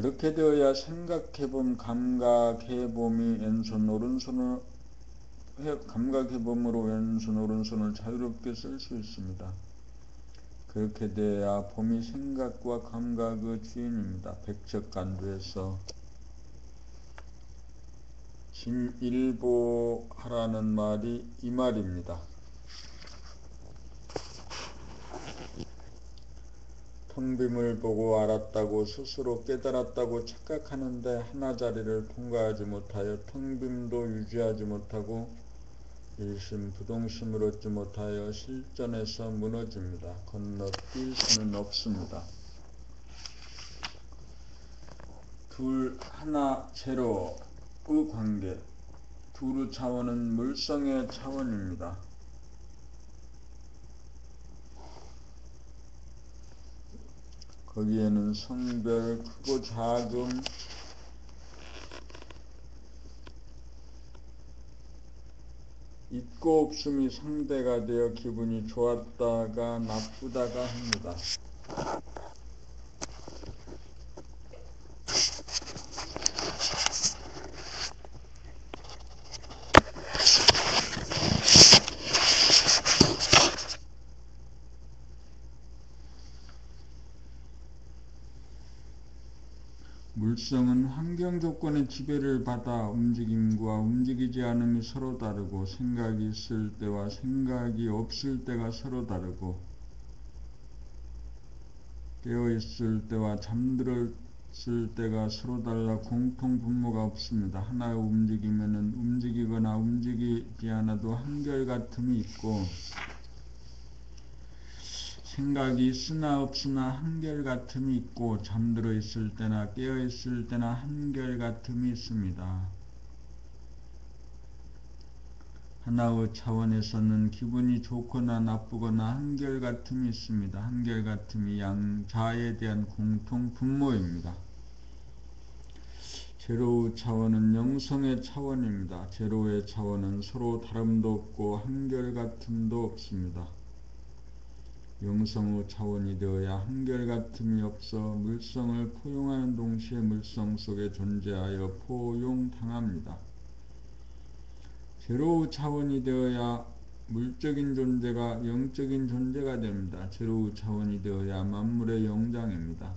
그렇게 되어야 생각해봄, 감각해봄이 왼손 오른손을 감각해봄으로 왼손 오른손을 자유롭게 쓸 수 있습니다. 그렇게 돼야 봄이 생각과 감각의 주인입니다. 백척간두에서 진일보하라는 말이 이 말입니다. 텅 빔을 보고 알았다고 스스로 깨달았다고 착각하는데 하나자리를 통과하지 못하여 텅 빔도 유지하지 못하고 일심 부동심을 얻지 못하여 실전에서 무너집니다. 건너뛸 수는 없습니다. 둘, 하나, 제로의 관계. 둘의 차원은 물성의 차원입니다. 거기에는 성별, 크고 작음, 있고 없음이 상대가 되어 기분이 좋았다가 나쁘다가 합니다. 물성은 환경 조건의 지배를 받아 움직임과 움직이지 않음이 서로 다르고 생각이 있을 때와 생각이 없을 때가 서로 다르고 깨어있을 때와 잠들었을 때가 서로 달라 공통 분모가 없습니다. 하나의 움직임에는 움직이거나 움직이지 않아도 한결같음이 있고 생각이 있으나 없으나 한결같음이 있고 잠들어 있을 때나 깨어 있을 때나 한결같음이 있습니다. 하나의 차원에서는 기분이 좋거나 나쁘거나 한결같음이 있습니다. 한결같음이 양자에 대한 공통 분모입니다. 제로의 차원은 영성의 차원입니다. 제로의 차원은 서로 다름도 없고 한결같음도 없습니다. 영성의 차원이 되어야 한결같음이 없어 물성을 포용하는 동시에 물성 속에 존재하여 포용당합니다. 제로의 차원이 되어야 물적인 존재가 영적인 존재가 됩니다. 제로의 차원이 되어야 만물의 영장입니다.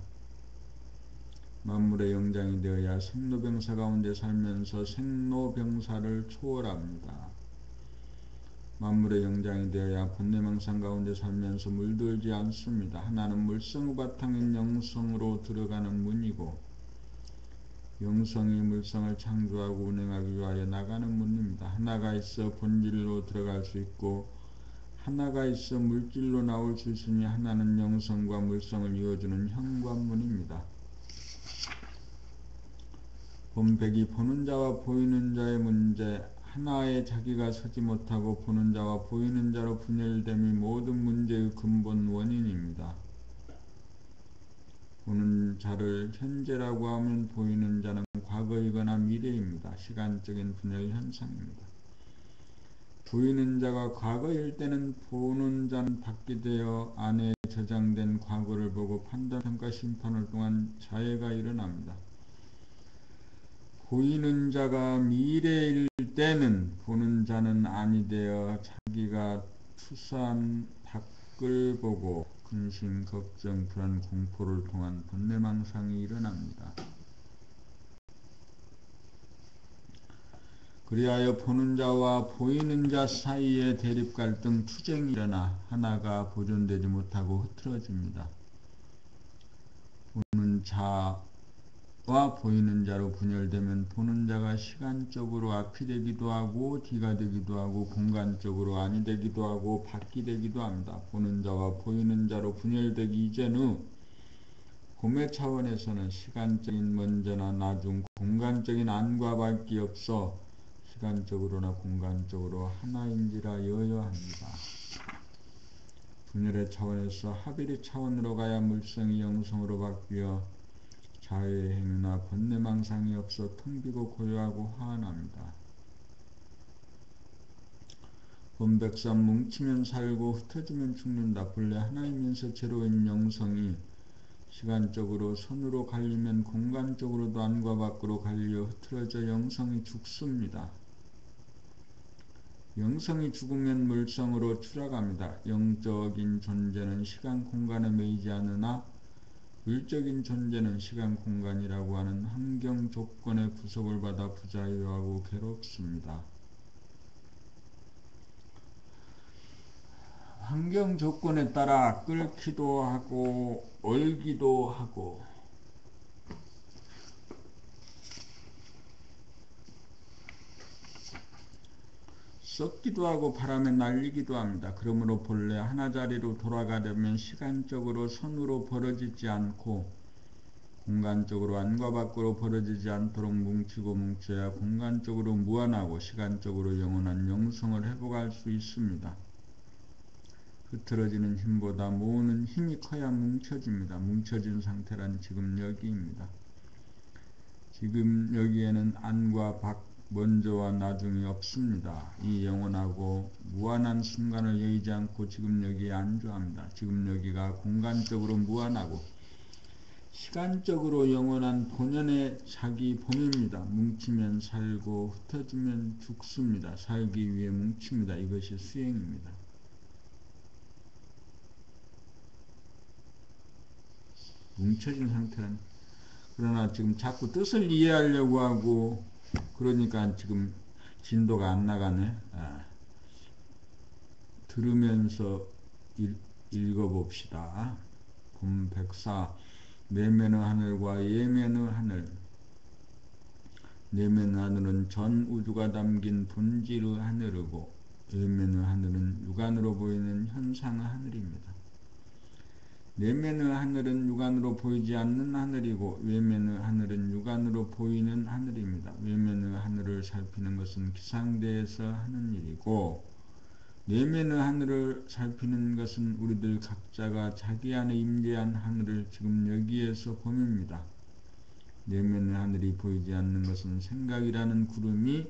만물의 영장이 되어야 생로병사 가운데 살면서 생로병사를 초월합니다. 만물의 영장이 되어야 번뇌망상 가운데 살면서 물들지 않습니다. 하나는 물성의 바탕인 영성으로 들어가는 문이고 영성이 물성을 창조하고 운행하기 위하여 나가는 문입니다. 하나가 있어 본질로 들어갈 수 있고 하나가 있어 물질로 나올 수 있으니 하나는 영성과 물성을 이어주는 현관문입니다. 본백이 보는 자와 보이는 자의 문제, 하나에 자기가 서지 못하고 보는 자와 보이는 자로 분열됨이 모든 문제의 근본 원인입니다. 보는 자를 현재라고 하면 보이는 자는 과거이거나 미래입니다. 시간적인 분열 현상입니다. 보이는 자가 과거일 때는 보는 자는 받게 되어 안에 저장된 과거를 보고 판단, 평가, 심판을 통한 자해가 일어납니다. 보이는 자가 미래일 때는 보는 자는 아니 되어 자기가 투사한 밖을 보고 근심, 걱정, 불안, 공포를 통한 번뇌망상이 일어납니다. 그리하여 보는 자와 보이는 자 사이에 대립, 갈등, 투쟁이 일어나 하나가 보존되지 못하고 흐트러집니다. 보는 자와 보이는 자로 분열되면 보는 자가 시간적으로 앞이 되기도 하고 뒤가 되기도 하고 공간적으로 안이 되기도 하고 밖이 되기도 합니다. 보는 자와 보이는 자로 분열되기 이전의 봄의 차원에서는 시간적인 먼저나 나중, 공간적인 안과 밖이 없어 시간적으로나 공간적으로 하나인지라 여여합니다. 분열의 차원에서 합일의 차원으로 가야 물성이 영성으로 바뀌어 자유의 행위나 번뇌망상이 없어 텅비고 고요하고 화안합니다. 본백삼 뭉치면 살고 흩어지면 죽는다. 본래 하나이면서 제로인 영성이 시간적으로 선으로 갈리면 공간적으로도 안과 밖으로 갈려 흐트러져 영성이 죽습니다. 영성이 죽으면 물성으로 추락합니다. 영적인 존재는 시간 공간에 매이지 않으나 물적인 존재는 시간 공간이라고 하는 환경 조건의 구속을 받아 부자유하고 괴롭습니다. 환경 조건에 따라 끓기도 하고 얼기도 하고 썩기도 하고 바람에 날리기도 합니다. 그러므로 본래 하나자리로 돌아가려면 시간적으로 선으로 벌어지지 않고 공간적으로 안과 밖으로 벌어지지 않도록 뭉치고 뭉쳐야 공간적으로 무한하고 시간적으로 영원한 영성을 회복할 수 있습니다. 흐트러지는 힘보다 모으는 힘이 커야 뭉쳐집니다. 뭉쳐진 상태란 지금 여기입니다. 지금 여기에는 안과 밖, 먼저와 나중이 없습니다. 이 영원하고 무한한 순간을 여의지 않고 지금 여기에 안주합니다. 지금 여기가 공간적으로 무한하고 시간적으로 영원한 본연의 자기 봄입니다. 뭉치면 살고 흩어지면 죽습니다. 살기 위해 뭉칩니다. 이것이 수행입니다. 뭉쳐진 상태는 그러나 지금 자꾸 뜻을 이해하려고 하고 그러니까 지금 진도가 안 나가네. 들으면서 읽어봅시다. 봄백사 내면의 하늘과 예면의 하늘. 내면의 하늘은 전 우주가 담긴 본질의 하늘이고 예면의 하늘은 육안으로 보이는 현상의 하늘입니다. 내면의 하늘은 육안으로 보이지 않는 하늘이고 외면의 하늘은 육안으로 보이는 하늘입니다. 외면의 하늘을 살피는 것은 기상대에서 하는 일이고 내면의 하늘을 살피는 것은 우리들 각자가 자기 안에 임재한 하늘을 지금 여기에서 봄입니다. 내면의 하늘이 보이지 않는 것은 생각이라는 구름이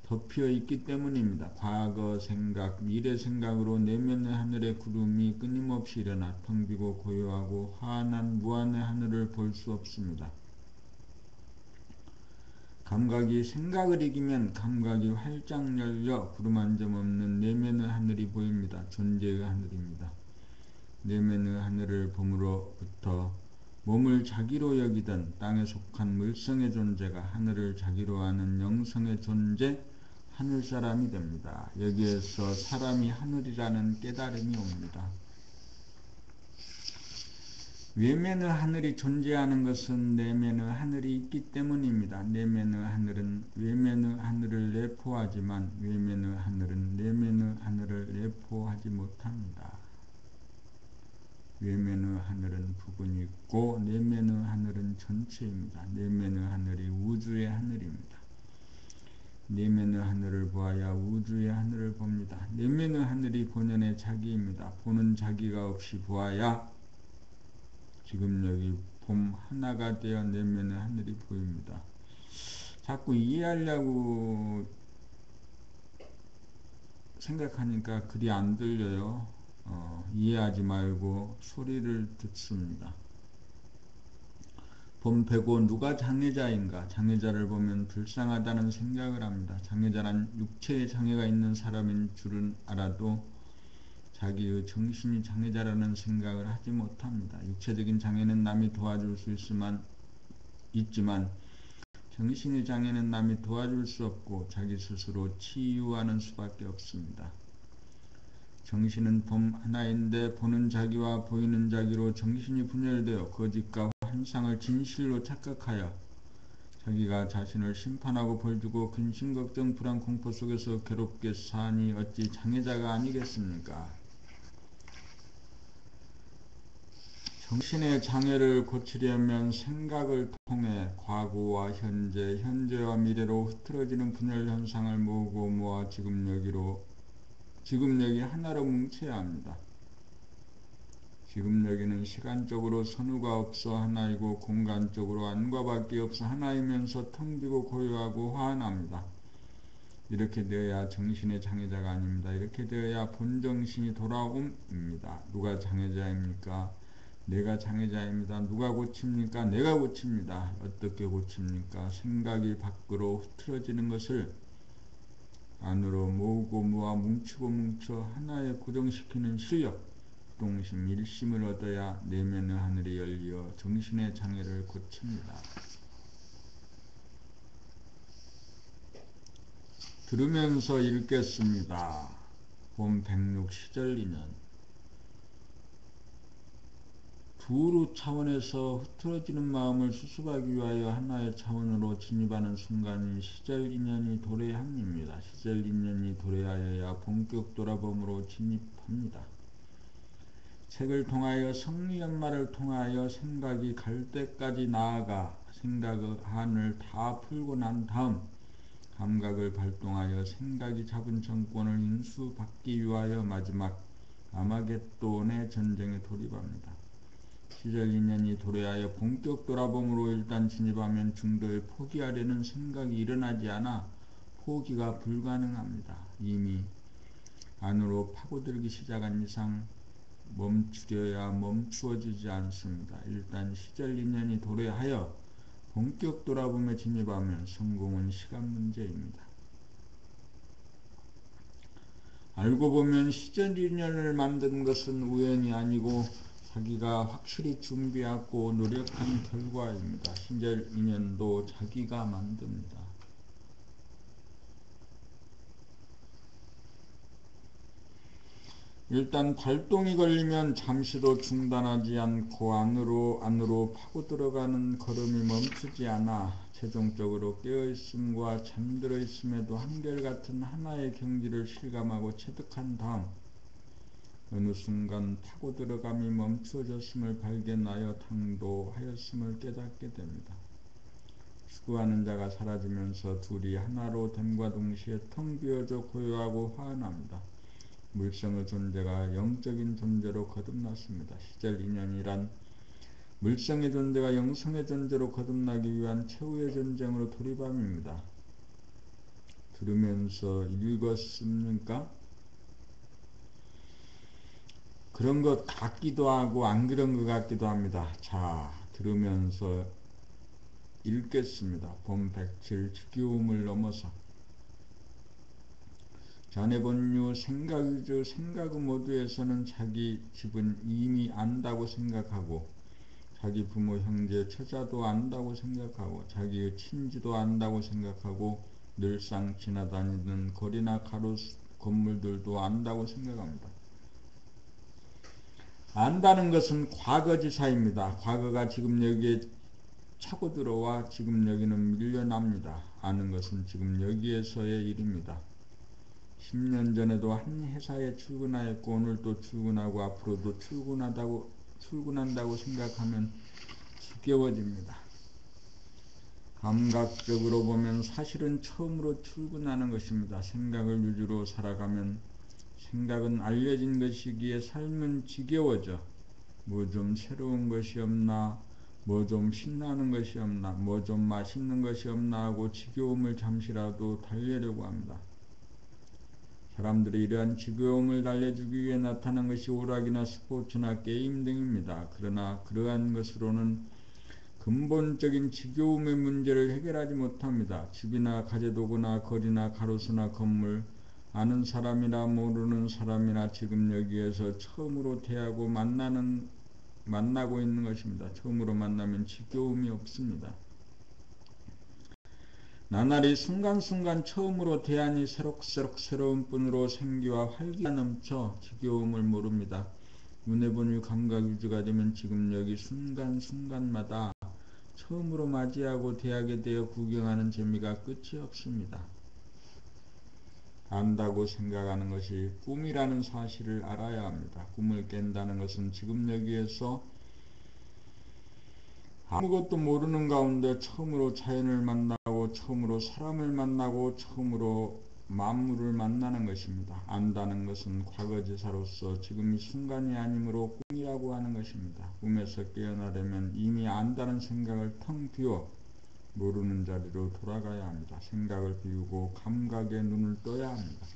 덮여 있기 때문입니다. 과거 생각, 미래 생각으로 내면의 하늘의 구름이 끊임없이 일어나 텅 비고 고요하고 환한 무한의 하늘을 볼 수 없습니다. 감각이 생각을 이기면 감각이 활짝 열려 구름 한 점 없는 내면의 하늘이 보입니다. 존재의 하늘입니다. 내면의 하늘을 봄으로부터 몸을 자기로 여기던 땅에 속한 물성의 존재가 하늘을 자기로 아는 영성의 존재, 하늘사람이 됩니다. 여기에서 사람이 하늘이라는 깨달음이 옵니다. 외면의 하늘이 존재하는 것은 내면의 하늘이 있기 때문입니다. 내면의 하늘은 외면의 하늘을 내포하지만 외면의 하늘은 내면의 하늘을 내포하지 못합니다. 외면의 하늘은 부분이 있고 내면의 하늘은 전체입니다. 내면의 하늘이 우주의 하늘입니다. 내면의 하늘을 보아야 우주의 하늘을 봅니다. 내면의 하늘이 본연의 자기입니다. 보는 자기가 없이 보아야 지금 여기 봄 하나가 되어 내면의 하늘이 보입니다. 자꾸 이해하려고 생각하니까 글이 안 들려요. 이해하지 말고 소리를 듣습니다. 봄 배고 누가 장애자인가? 장애자를 보면 불쌍하다는 생각을 합니다. 장애자란 육체에 장애가 있는 사람인 줄은 알아도 자기의 정신이 장애자라는 생각을 하지 못합니다. 육체적인 장애는 남이 도와줄 수 있지만 정신의 장애는 남이 도와줄 수 없고 자기 스스로 치유하는 수밖에 없습니다. 정신은 봄 하나인데 보는 자기와 보이는 자기로 정신이 분열되어 거짓과 환상을 진실로 착각하여 자기가 자신을 심판하고 벌주고 근심 걱정 불안 공포 속에서 괴롭게 사니 어찌 장애자가 아니겠습니까? 정신의 장애를 고치려면 생각을 통해 과거와 현재, 현재와 미래로 흐트러지는 분열 현상을 모으고 모아 지금 여기 하나로 뭉쳐야 합니다. 지금 여기는 시간적으로 선후가 없어 하나이고 공간적으로 안과 밖에 없어 하나이면서 텅 비고 고요하고 환합니다. 이렇게 되어야 정신의 장애자가 아닙니다. 이렇게 되어야 본정신이 돌아옴입니다. 누가 장애자입니까? 내가 장애자입니다. 누가 고칩니까? 내가 고칩니다. 어떻게 고칩니까? 생각이 밖으로 흐트러지는 것을 안으로 모으고 모아 뭉치고 뭉쳐 하나에 고정시키는 실력, 동심, 일심을 얻어야 내면의 하늘이 열려 정신의 장애를 고칩니다. 들으면서 읽겠습니다. 봄 106 시절리년. 두루 차원에서 흐트러지는 마음을 수습하기 위하여 하나의 차원으로 진입하는 순간이 시절인연이 도래함입니다. 시절인연이 도래하여야 본격 돌아봄으로 진입합니다. 책을 통하여 성리연마를 통하여 생각이 갈 때까지 나아가 생각의 한을 다 풀고 난 다음 감각을 발동하여 생각이 잡은 정권을 인수받기 위하여 마지막 아마겟돈의 전쟁에 돌입합니다. 시절 인연이 도래하여 본격 돌아봄으로 일단 진입하면 중도에 포기하려는 생각이 일어나지 않아 포기가 불가능합니다. 이미 안으로 파고들기 시작한 이상 멈추려야 멈추어지지 않습니다. 일단 시절 인연이 도래하여 본격 돌아봄에 진입하면 성공은 시간 문제입니다. 알고 보면 시절 인연을 만든 것은 우연이 아니고 자기가 확실히 준비하고 노력한 결과입니다. 시절 인연도 자기가 만듭니다. 일단 발동이 걸리면 잠시도 중단하지 않고 안으로 파고 들어가는 걸음이 멈추지 않아 최종적으로 깨어있음과 잠들어 있음에도 한결같은 하나의 경지를 실감하고 체득한 다음 어느 순간 파고 들어감이 멈추어졌음을 발견하여 당도하였음을 깨닫게 됩니다. 추구하는 자가 사라지면서 둘이 하나로 됨과 동시에 텅 비어져 고요하고 화한합니다. 물성의 존재가 영적인 존재로 거듭났습니다. 시절 인연이란 물성의 존재가 영성의 존재로 거듭나기 위한 최후의 전쟁으로 돌입함입니다. 들으면서 읽었습니까? 그런 것 같기도 하고 안 그런 것 같기도 합니다. 자, 들으면서 읽겠습니다. 봄 107 지겨움을 넘어서 전에 본유 생각위주 생각의 모두에서는 자기 집은 이미 안다고 생각하고 자기 부모 형제 처자도 안다고 생각하고 자기의 친지도 안다고 생각하고 늘상 지나다니는 거리나 가로수 건물들도 안다고 생각합니다. 안다는 것은 과거지사입니다. 과거가 지금 여기에 차고 들어와 지금 여기는 밀려납니다. 아는 것은 지금 여기에서의 일입니다. 10년 전에도 한 회사에 출근하였고 오늘도 출근하고 앞으로도 출근한다고 생각하면 지겨워집니다. 감각적으로 보면 사실은 처음으로 출근하는 것입니다. 생각을 위주로 살아가면 생각은 알려진 것이기에 삶은 지겨워져. 뭐 좀 새로운 것이 없나, 뭐 좀 신나는 것이 없나, 뭐 좀 맛있는 것이 없나 하고 지겨움을 잠시라도 달래려고 합니다. 사람들이 이러한 지겨움을 달래주기 위해 나타난 것이 오락이나 스포츠나 게임 등입니다. 그러나 그러한 것으로는 근본적인 지겨움의 문제를 해결하지 못합니다. 집이나 가재도구나 거리나 가로수나 건물, 아는 사람이나 모르는 사람이나 지금 여기에서 처음으로 대하고 만나고 있는 것입니다. 처음으로 만나면 지겨움이 없습니다. 나날이 순간순간 처음으로 대하니 새록새록 새로운 뿐으로 생기와 활기가 넘쳐 지겨움을 모릅니다. 눈에 보니 감각 유지가 되면 지금 여기 순간순간마다 처음으로 맞이하고 대하게 되어 구경하는 재미가 끝이 없습니다. 안다고 생각하는 것이 꿈이라는 사실을 알아야 합니다. 꿈을 깬다는 것은 지금 여기에서 아무것도 모르는 가운데 처음으로 자연을 만나고 처음으로 사람을 만나고 처음으로 만물을 만나는 것입니다. 안다는 것은 과거지사로서 지금 이 순간이 아니므로 꿈이라고 하는 것입니다. 꿈에서 깨어나려면 이미 안다는 생각을 텅 비워 모르는 자리로 돌아가야 합니다. 생각을 비우고 감각의 눈을 떠야 합니다.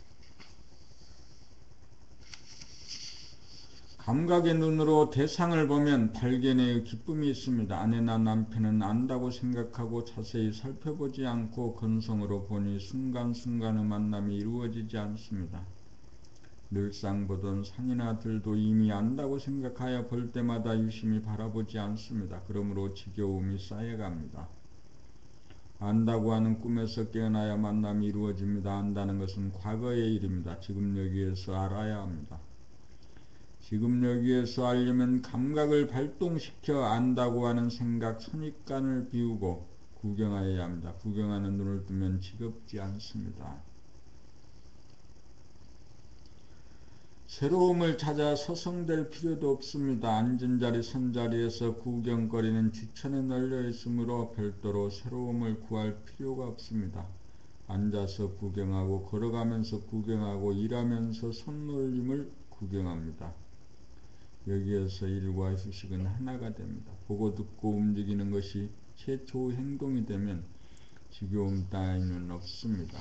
감각의 눈으로 대상을 보면 발견의 기쁨이 있습니다. 아내나 남편은 안다고 생각하고 자세히 살펴보지 않고 건성으로 보니 순간순간의 만남이 이루어지지 않습니다. 늘상 보던 상이나 들도 이미 안다고 생각하여 볼 때마다 유심히 바라보지 않습니다. 그러므로 지겨움이 쌓여갑니다. 안다고 하는 꿈에서 깨어나야 만남이 이루어집니다. 안다는 것은 과거의 일입니다. 지금 여기에서 알아야 합니다. 지금 여기에서 알려면 감각을 발동시켜 안다고 하는 생각, 선입관을 비우고 구경하여야 합니다. 구경하는 눈을 뜨면 지겹지 않습니다. 새로움을 찾아 서성댈 필요도 없습니다. 앉은 자리 선 자리에서 구경거리는 지천에 널려 있으므로 별도로 새로움을 구할 필요가 없습니다. 앉아서 구경하고 걸어가면서 구경하고 일하면서 손놀림을 구경합니다. 여기에서 일과 휴식은 하나가 됩니다. 보고 듣고 움직이는 것이 최초의 행동이 되면 지겨움 따위는 없습니다.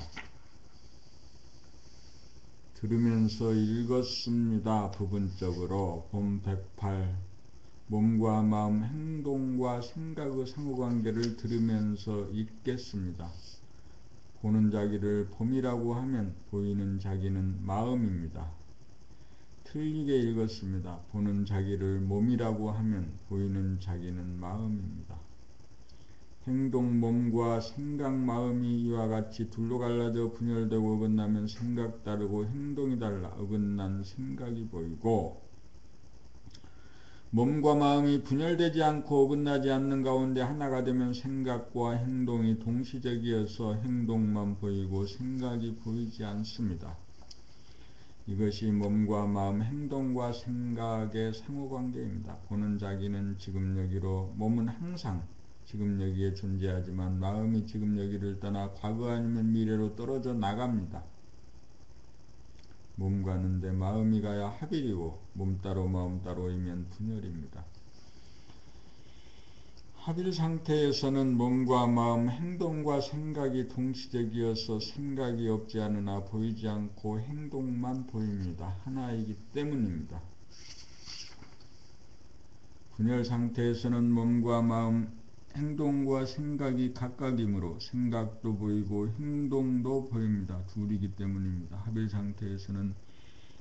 들으면서 읽었습니다. 부분적으로 본 108 몸과 마음, 행동과 생각의 상호관계를 들으면서 읽겠습니다. 보는 자기를 봄이라고 하면 보이는 자기는 마음입니다. 틀리게 읽었습니다. 보는 자기를 몸이라고 하면 보이는 자기는 마음입니다. 행동 몸과 생각 마음이 이와 같이 둘로 갈라져 분열되고 어긋나면 생각 다르고 행동이 달라 어긋난 생각이 보이고, 몸과 마음이 분열되지 않고 어긋나지 않는 가운데 하나가 되면 생각과 행동이 동시적이어서 행동만 보이고 생각이 보이지 않습니다. 이것이 몸과 마음, 행동과 생각의 상호관계입니다. 보는 자기는 지금 여기로, 몸은 항상 지금 여기에 존재하지만 마음이 지금 여기를 떠나 과거 아니면 미래로 떨어져 나갑니다. 몸 가는데 마음이 가야 합일이고 몸 따로 마음 따로이면 분열입니다. 합일 상태에서는 몸과 마음, 행동과 생각이 동시적이어서 생각이 없지 않으나 보이지 않고 행동만 보입니다. 하나이기 때문입니다. 분열 상태에서는 몸과 마음, 행동과 생각이 각각이므로 생각도 보이고 행동도 보입니다. 둘이기 때문입니다. 합일 상태에서는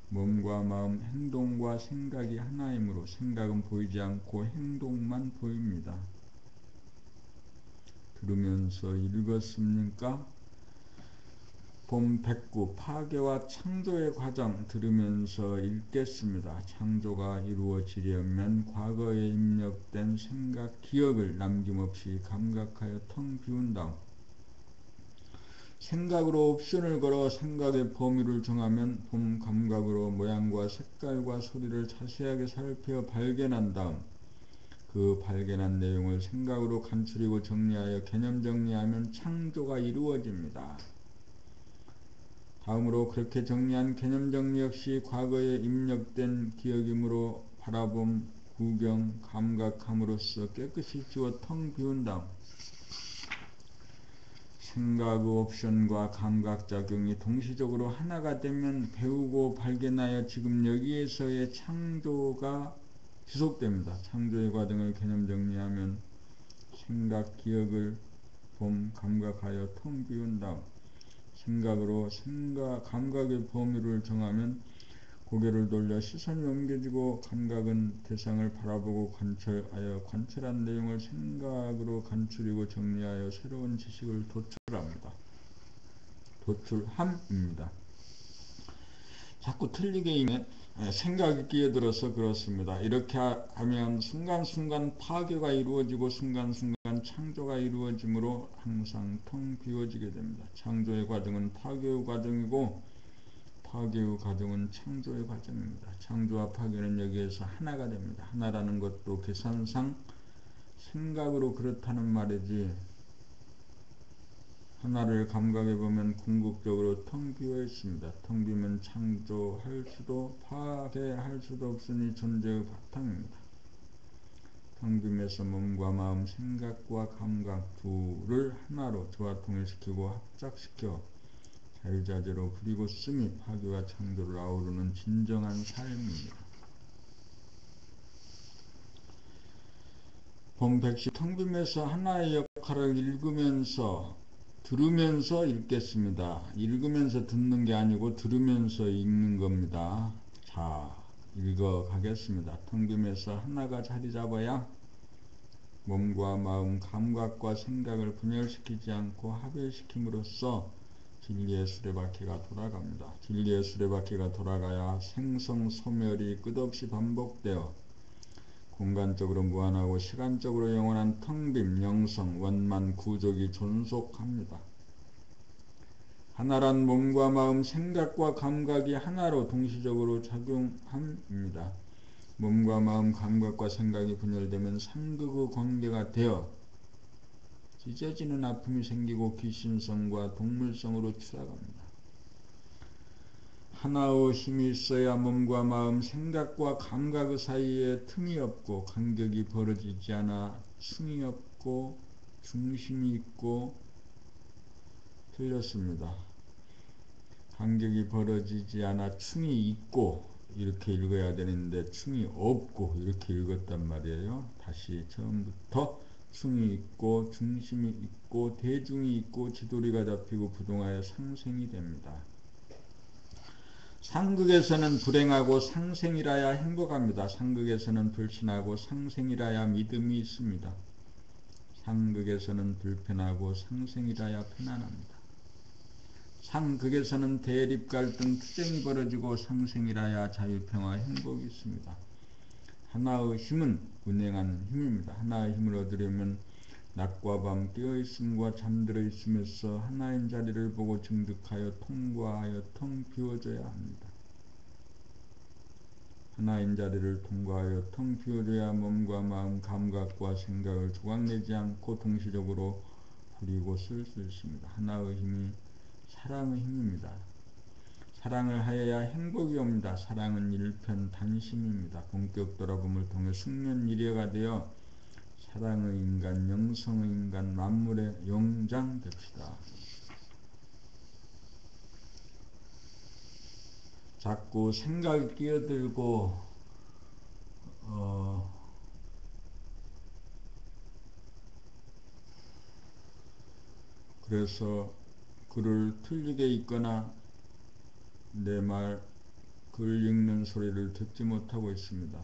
몸과 마음, 행동과 생각이 하나이므로 생각은 보이지 않고 행동만 보입니다. 들으면서 읽었습니까? 본 109 파괴와 창조의 과정 들으면서 읽겠습니다. 창조가 이루어지려면 과거에 입력된 생각, 기억을 남김없이 감각하여 텅 비운 다음 생각으로 옵션을 걸어 생각의 범위를 정하면 본 감각으로 모양과 색깔과 소리를 자세하게 살펴 발견한 다음 그 발견한 내용을 생각으로 간추리고 정리하여 개념 정리하면 창조가 이루어집니다. 다음으로 그렇게 정리한 개념 정리 역시 과거에 입력된 기억이므로 바라봄, 구경, 감각함으로써 깨끗이 지워 텅 비운 다음 생각의 옵션과 감각작용이 동시적으로 하나가 되면 배우고 발견하여 지금 여기에서의 창조가 지속됩니다. 창조의 과정을 개념 정리하면 생각, 기억을 감각하여 텅 비운 다음 생각으로 감각의 범위를 정하면 고개를 돌려 시선이 옮겨지고 감각은 대상을 바라보고 관찰하여 관찰한 내용을 생각으로 간추리고 정리하여 새로운 지식을 도출합니다. 도출함입니다. 자꾸 틀리게 임해 생각이 끼어들어서 그렇습니다. 이렇게 하면 순간순간 파괴가 이루어지고 순간순간 창조가 이루어지므로 항상 텅 비워지게 됩니다. 창조의 과정은 파괴의 과정이고 파괴의 과정은 창조의 과정입니다. 창조와 파괴는 여기에서 하나가 됩니다. 하나라는 것도 계산상 생각으로 그렇다는 말이지 하나를 감각해보면 궁극적으로 텅 비어 있습니다. 텅 비면 창조할 수도 파괴할 수도 없으니 존재의 바탕입니다. 텅 빔에서 몸과 마음, 생각과 감각 둘을 하나로 조화 통일시키고 합작시켜 자유자재로 부리고 쓰니 파괴와 창조를 아우르는 진정한 삶입니다. 본 110 텅빔에서 하나의 역할을 읽으면서 들으면서 읽겠습니다. 읽으면서 듣는 게 아니고 들으면서 읽는 겁니다. 자, 읽어 가겠습니다. 텅빔에서 하나가 자리 잡아야 몸과 마음, 감각과 생각을 분열시키지 않고 합일시킴으로써 진리의 수레바퀴가 돌아갑니다. 진리의 수레바퀴가 돌아가야 생성, 소멸이 끝없이 반복되어 공간적으로 무한하고 시간적으로 영원한 텅빔, 영성, 원만, 구족이 존속합니다. 하나란 몸과 마음, 생각과 감각이 하나로 동시적으로 작용합니다. 몸과 마음, 감각과 생각이 분열되면 상극의 관계가 되어 찢어지는 아픔이 생기고 귀신성과 동물성으로 추락합니다. 하나의 힘이 있어야 몸과 마음, 생각과 감각의 사이에 틈이 없고 간격이 벌어지지 않아 층이 없고 중심이 있고 틀렸습니다. 간격이 벌어지지 않아 층이 있고 이렇게 읽어야 되는데 층이 없고 이렇게 읽었단 말이에요. 다시 처음부터 층이 있고 중심이 있고 대중이 있고 지도리가 잡히고 부동하여 상생이 됩니다. 상극에서는 불행하고 상생이라야 행복합니다. 상극에서는 불신하고 상생이라야 믿음이 있습니다. 상극에서는 불편하고 상생이라야 편안합니다. 상극에서는 대립, 갈등, 투쟁이 벌어지고 상생이라야 자유평화, 행복이 있습니다. 하나의 힘은 운행한 힘입니다. 하나의 힘을 얻으려면 낮과 밤 깨어있음과 잠들어 있음에서 하나인 자리를 보고 증득하여 통과하여 텅 비워져야 합니다. 하나인 자리를 통과하여 텅 비워져야 몸과 마음, 감각과 생각을 조각내지 않고 동시적으로 부리고 쓸 수 있습니다. 하나의 힘이 사랑의 힘입니다. 사랑을 하여야 행복이 옵니다. 사랑은 일편단심입니다. 본격 돌아봄을 통해 숙련 이래가 되어 사랑의 인간, 영성의 인간, 만물의 영장 됩시다. 자꾸 생각이 끼어들고 그래서 글을 틀리게 읽거나 내 말 글 읽는 소리를 듣지 못하고 있습니다.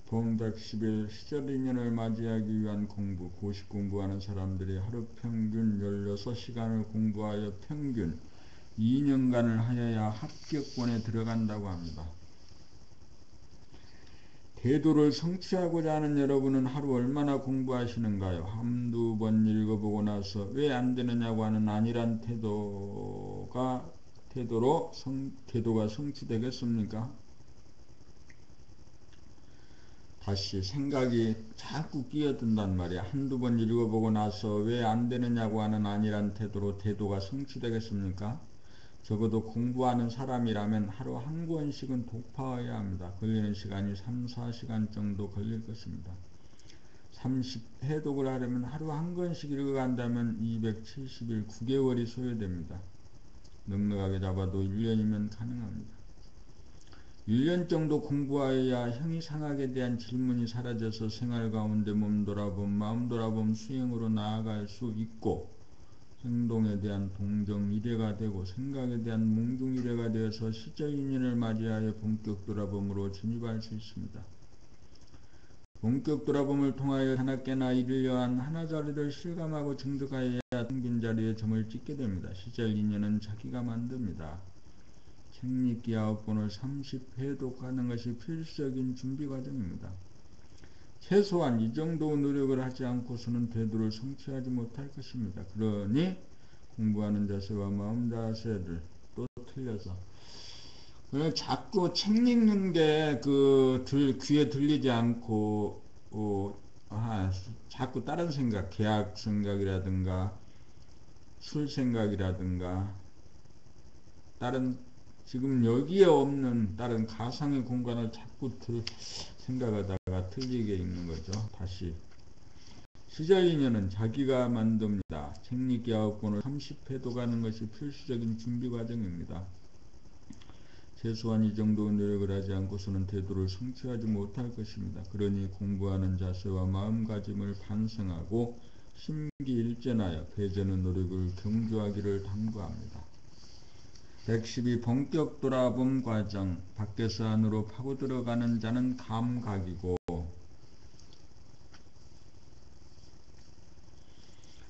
봄 110일 시절 인연을 맞이하기 위한 공부. 고시 공부하는 사람들이 하루 평균 16시간을 공부하여 평균 2년간을 하여야 합격권에 들어간다고 합니다. 태도를 성취하고자 하는 여러분은 하루 얼마나 공부하시는가요? 한두 번 읽어보고 나서 왜 안 되느냐고 하는 안일한 태도가 성취되겠습니까? 다시 생각이 자꾸 끼어든단 말이야. 한두 번 읽어보고 나서 왜 안 되느냐고 하는 안일한 태도로 태도가 성취되겠습니까? 적어도 공부하는 사람이라면 하루 한 권씩은 독파해야 합니다. 걸리는 시간이 3, 4시간 정도 걸릴 것입니다. 30회독을 하려면 하루 한 권씩 읽어간다면 270일 9개월이 소요됩니다. 넉넉하게 잡아도 1년이면 가능합니다. 1년 정도 공부하여야 형이상학에 대한 질문이 사라져서 생활 가운데 몸 돌아봄, 마음 돌아봄 수행으로 나아갈 수 있고 행동에 대한 동정 이래가 되고 생각에 대한 몽중 이래가 되어서 시적 인연을 맞이하여 본격 돌아봄으로 진입할 수 있습니다. 본격 돌아봄을 통하여 하나깨나 이르려 한 하나자리를 실감하고 증득하여야 텅빈 자리에 점을 찍게 됩니다. 시적 인연은 자기가 만듭니다. 책 읽기 9권을 30회독하는 것이 필수적인 준비 과정입니다. 최소한 이 정도 노력을 하지 않고서는 태도를 성취하지 못할 것입니다. 그러니 공부하는 자세와 마음 자세를 또 틀려서 자꾸 책 읽는 게 귀에 들리지 않고 자꾸 다른 생각, 계약 생각이라든가 술 생각이라든가 다른 지금 여기에 없는 다른 가상의 공간을 자꾸 생각하다가 틀리게 읽는 거죠. 다시 시절인연은 자기가 만듭니다. 책 읽기 9권을 30회독 하는 것이 필수적인 준비 과정입니다. 최소한 이 정도 노력을 하지 않고서는 태도를 성취하지 못할 것입니다. 그러니 공부하는 자세와 마음가짐을 반성하고 심기일전하여 배제는 노력을 경주하기를 당부합니다. 112. 본격 돌아봄 과정. 밖에서 안으로 파고 들어가는 자는 감각이고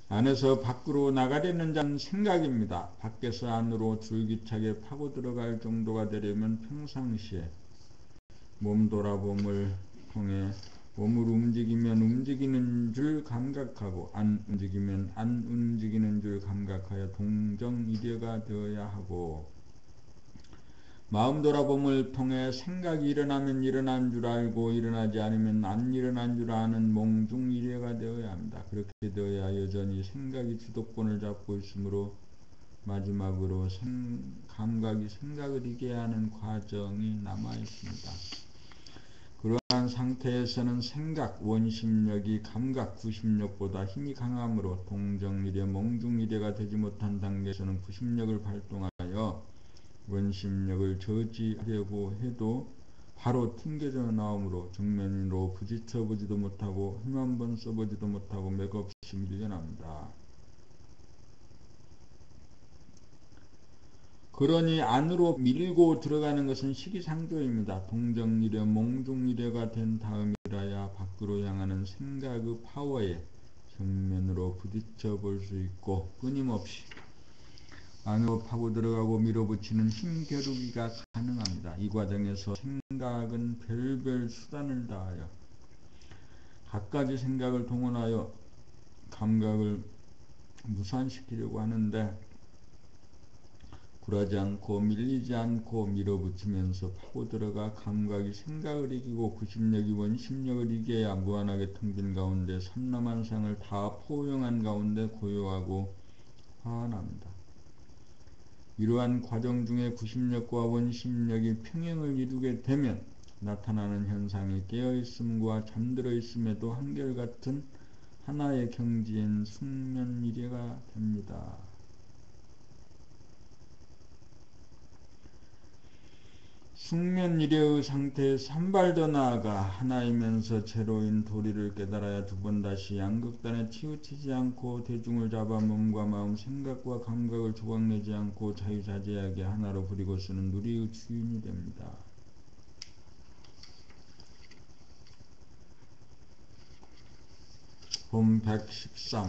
안에서 밖으로 나가려는 자는 생각입니다. 밖에서 안으로 줄기차게 파고 들어갈 정도가 되려면 평상시에 몸 돌아봄을 통해 몸을 움직이면 움직이는 줄 감각하고 안 움직이면 안 움직이는 줄 감각하여 동정이려가 되어야 하고 마음 돌아봄을 통해 생각이 일어나면 일어난 줄 알고 일어나지 않으면 안 일어난 줄 아는 몽중이려가 되어야 합니다. 그렇게 되어야 여전히 생각이 주도권을 잡고 있으므로 마지막으로 감각이 생각을 이기게 하는 과정이 남아 있습니다. 그러한 상태에서는 생각, 원심력이 감각, 구심력보다 힘이 강하므로 동정이려, 몽중이려가 되지 못한 단계에서는 구심력을 발동하여 원심력을 저지하려고 해도 바로 튕겨져 나오므로 정면으로 부딪혀 보지도 못하고 힘 한번 써보지도 못하고 맥없이 밀려납니다. 그러니 안으로 밀고 들어가는 것은 시기상조입니다. 동정이려 몽중이려가 된 다음이라야 밖으로 향하는 생각의 파워에 정면으로 부딪혀 볼 수 있고 끊임없이 안으로 파고 들어가고 밀어붙이는 힘겨루기가 가능합니다. 이 과정에서 생각은 별별 수단을 다하여 갖가지 생각을 동원하여 감각을 무산시키려고 하는데 굴하지 않고 밀리지 않고 밀어붙이면서 파고 들어가 감각이 생각을 이기고 구심력이 원심력을 이겨야 무한하게 텅빈 가운데 삼라만상을 다 포용한 가운데 고요하고 환합니다. 이러한 과정 중에 구심력과 원심력이 평행을 이루게 되면 나타나는 현상이 깨어있음과 잠들어 있음에도 한결같은 하나의 경지인 숙면이래가 됩니다. 숙면이래의 상태에서 한 발 더 나아가 하나이면서 제로인 도리를 깨달아야 두 번 다시 양극단에 치우치지 않고 대중을 잡아 몸과 마음, 생각과 감각을 조각내지 않고 자유자재하게 하나로 부리고서는 누리의 주인이 됩니다. 본 113.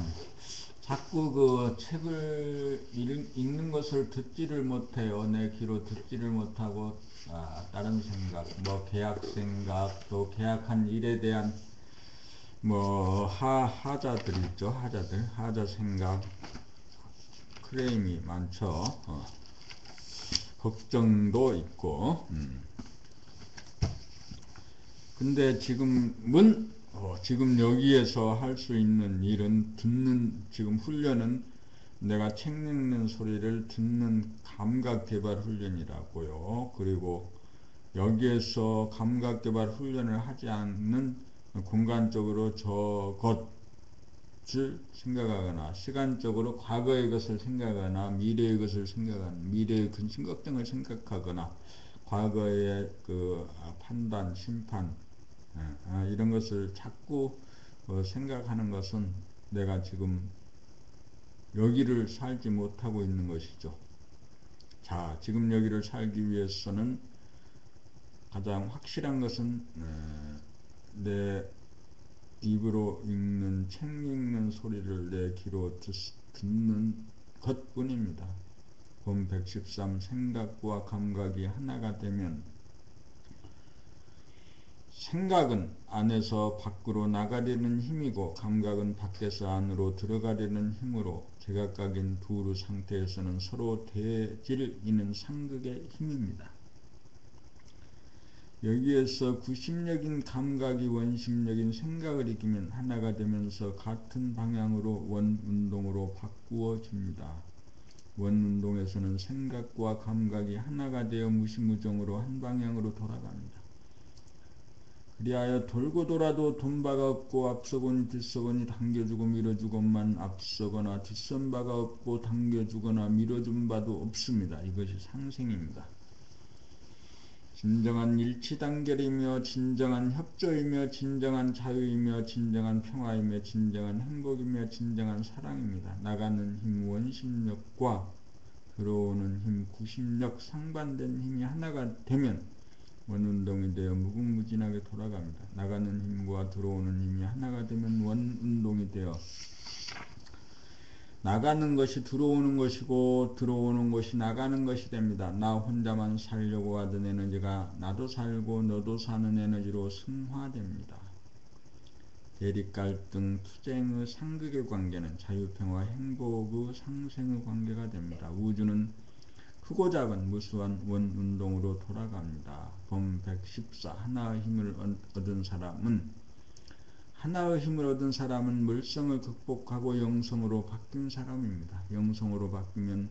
자꾸 그 책을 읽는 것을 듣지를 못해요. 내 귀로 듣지를 못하고 다른 생각, 뭐 계약 생각, 또 계약한 일에 대한 뭐 하자들 있죠. 하자 생각, 클레임이 많죠. 걱정도 있고. 근데 지금 여기에서 할 수 있는 일은 지금 훈련은 내가 책 읽는 소리를 듣는 감각 개발 훈련이라고요. 그리고 여기에서 감각 개발 훈련을 하지 않는 공간적으로 저것을 생각하거나 시간적으로 과거의 것을 생각하거나 미래의 것을 생각하거나 미래의 근심 걱정을 생각하거나 과거의 그 판단, 심판 이런 것을 자꾸 생각하는 것은 내가 지금 여기를 살지 못하고 있는 것이죠. 자, 지금 여기를 살기 위해서는 가장 확실한 것은 내 입으로 읽는 책 읽는 소리를 내 귀로 듣는 것뿐입니다. 본 113 생각과 감각이 하나가 되면 생각은 안에서 밖으로 나가려는 힘이고 감각은 밖에서 안으로 들어가려는 힘으로 제각각인 두루 상태에서는 서로 대질 이는 상극의 힘입니다. 여기에서 구심력인 감각이 원심력인 생각을 이기면 하나가 되면서 같은 방향으로 원운동으로 바꾸어집니다. 원운동에서는 생각과 감각이 하나가 되어 무시무정으로 한 방향으로 돌아갑니다. 그리하여 돌고 돌아도 돈바가 없고 앞서거니 뒤서거니 당겨주고 밀어주고만 앞서거나 뒤선 바가 없고 당겨주거나 밀어준 바도 없습니다. 이것이 상생입니다. 진정한 일치단결이며 진정한 협조이며 진정한 자유이며 진정한 평화이며 진정한 행복이며 진정한 사랑입니다. 나가는 힘 원심력과 들어오는 힘 구심력 상반된 힘이 하나가 되면 원운동이 되어 무궁무진하게 돌아갑니다. 나가는 힘과 들어오는 힘이 하나가 되면 원운동이 되어 나가는 것이 들어오는 것이고 들어오는 것이 나가는 것이 됩니다. 나 혼자만 살려고 하던 에너지가 나도 살고 너도 사는 에너지로 승화됩니다. 대립갈등, 투쟁의 상극의 관계는 자유평화, 행복의 상생의 관계가 됩니다. 우주는 크고 작은 무수한 원운동으로 돌아갑니다. 범 114 하나의 힘을 얻은 사람은 물성을 극복하고 영성으로 바뀐 사람입니다. 영성으로 바뀌면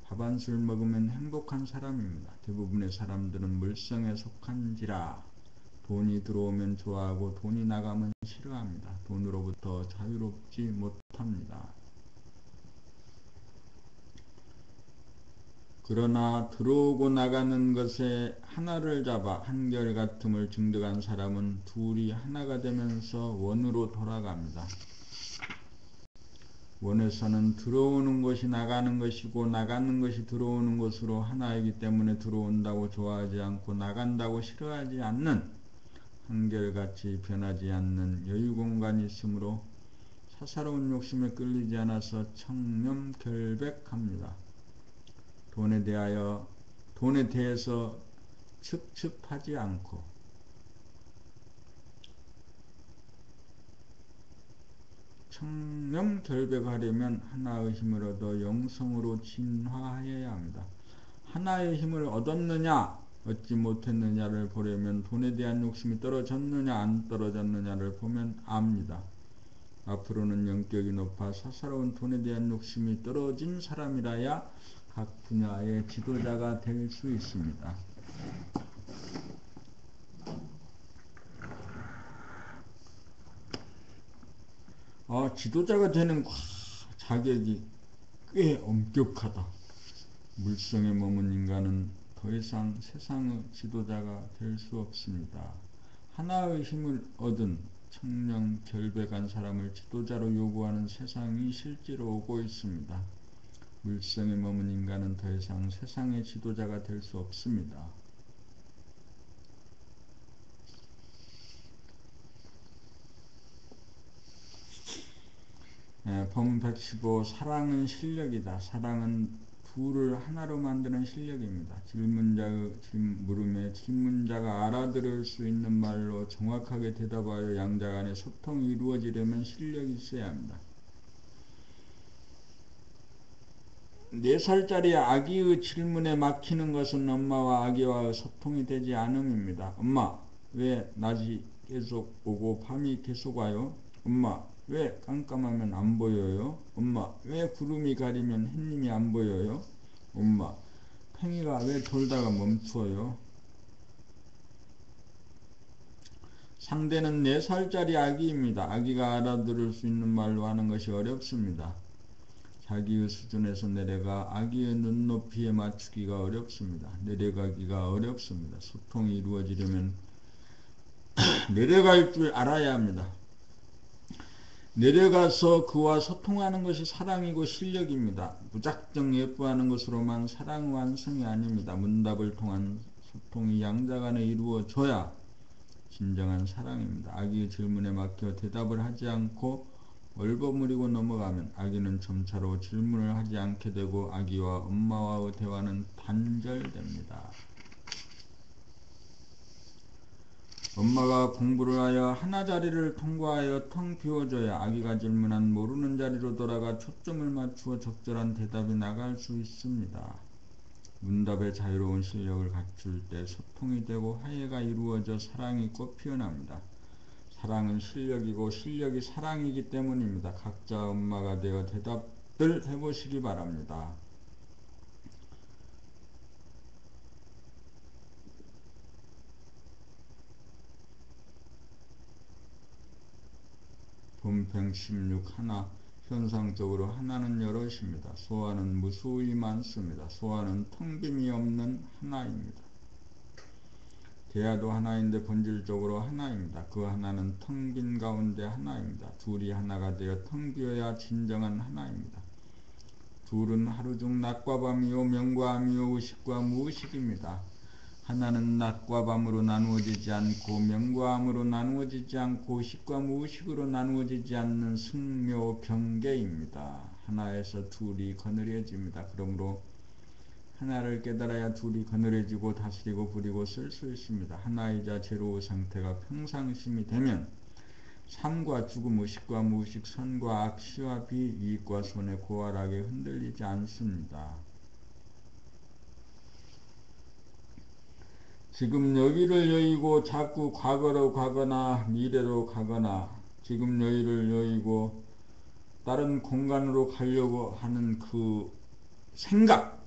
밥 한 술 먹으면 행복한 사람입니다. 대부분의 사람들은 물성에 속한지라 돈이 들어오면 좋아하고 돈이 나가면 싫어합니다. 돈으로부터 자유롭지 못합니다. 그러나 들어오고 나가는 것에 하나를 잡아 한결같음을 증득한 사람은 둘이 하나가 되면서 원으로 돌아갑니다. 원에서는 들어오는 것이 나가는 것이고 나가는 것이 들어오는 것으로 하나이기 때문에 들어온다고 좋아하지 않고 나간다고 싫어하지 않는 한결같이 변하지 않는 여유공간이 있으므로 사사로운 욕심에 끌리지 않아서 청렴결백합니다. 돈에 대해서 첩첩하지 않고 청렴결백하려면 하나의 힘을 얻어 영성으로 진화해야 합니다. 하나의 힘을 얻었느냐 얻지 못했느냐를 보려면 돈에 대한 욕심이 떨어졌느냐 안 떨어졌느냐를 보면 압니다. 앞으로는 영격이 높아 사사로운 돈에 대한 욕심이 떨어진 사람이라야 각 분야의 지도자가 될 수 있습니다. 지도자가 되는 자격이 꽤 엄격하다. 물성에 머문 인간은 더 이상 세상의 지도자가 될 수 없습니다. 하나의 힘을 얻은 청렴결백한 사람을 지도자로 요구하는 세상이 실제로 오고 있습니다. 물성에 머문 인간은 더 이상 세상의 지도자가 될 수 없습니다. 범 115 사랑은 실력이다. 사랑은 둘을 하나로 만드는 실력입니다. 질문자의 물음에 질문자가 알아들을 수 있는 말로 정확하게 대답하여 양자 간의 소통이 이루어지려면 실력이 있어야 합니다. 4살짜리 아기의 질문에 막히는 것은 엄마와 아기와의 소통이 되지 않음입니다. 엄마, 왜 낮이 계속 오고 밤이 계속 와요? 엄마, 왜 깜깜하면 안 보여요? 엄마, 왜 구름이 가리면 햇님이 안 보여요? 엄마, 팽이가 왜 돌다가 멈춰요? 상대는 4살짜리 아기입니다. 아기가 알아들을 수 있는 말로 하는 것이 어렵습니다. 자기의 수준에서 내려가 아기의 눈높이에 맞추기가 어렵습니다. 내려가기가 어렵습니다. 소통이 이루어지려면 내려갈 줄 알아야 합니다. 내려가서 그와 소통하는 것이 사랑이고 실력입니다. 무작정 예뻐하는 것으로만 사랑 완성이 아닙니다. 문답을 통한 소통이 양자 간에 이루어져야 진정한 사랑입니다. 아기의 질문에 막혀 대답을 하지 않고 얼버무리고 넘어가면 아기는 점차로 질문을 하지 않게 되고 아기와 엄마와의 대화는 단절됩니다. 엄마가 공부를 하여 하나 자리를 통과하여 텅 비워줘야 아기가 질문한 모르는 자리로 돌아가 초점을 맞추어 적절한 대답이 나갈 수 있습니다. 문답의 자유로운 실력을 갖출 때 소통이 되고 화해가 이루어져 사랑이 꽃 피어납니다. 사랑은 실력이고 실력이 사랑이기 때문입니다. 각자 엄마가 되어 대답들 해보시기 바랍니다. 본팽 16 하나 현상적으로 하나는 여럿입니다. 소화는 무수히 많습니다. 소화는 텅 빔이 없는 하나입니다. 대야도 하나인데 본질적으로 하나입니다. 그 하나는 텅 빈 가운데 하나입니다. 둘이 하나가 되어 텅 비어야 진정한 하나입니다. 둘은 하루 중 낮과 밤이요 명과 암이요 의식과 무의식입니다. 하나는 낮과 밤으로 나누어지지 않고 명과 암으로 나누어지지 않고 의식과 무의식으로 나누어지지 않는 승묘병계입니다. 하나에서 둘이 거느려집니다. 그러므로 하나를 깨달아야 둘이 거느려지고 다스리고 부리고 쓸 수 있습니다. 하나이자 제로의 상태가 평상심이 되면 삶과 죽음, 의식과 무의식, 선과 악, 시와 비, 이익과 손해 고활하게 흔들리지 않습니다. 지금 여기를 여의고 자꾸 과거로 가거나 미래로 가거나 지금 여기를 여의고 다른 공간으로 가려고 하는 그 생각,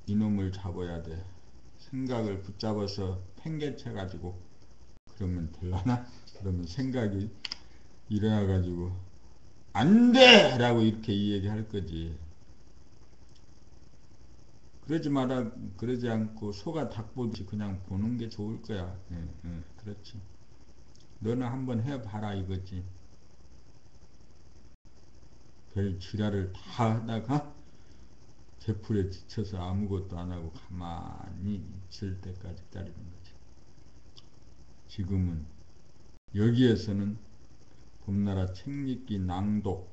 이놈을 잡아야 돼. 생각을 붙잡아서 팽개쳐 가지고 그러면 될라나? 그러면 생각이 일어나 가지고 안 돼! 라고 이렇게 이 얘기 할 거지. 그러지 않고 소가 닭 보듯이 그냥 보는 게 좋을 거야. 그렇지. 너는 한번 해봐라 이거지. 별 지랄을 다 하다가 제풀에 지쳐서 아무것도 안 하고 가만히 있을 때까지 기다리는 거지. 지금은 여기에서는 봄나라 책 읽기, 낭독,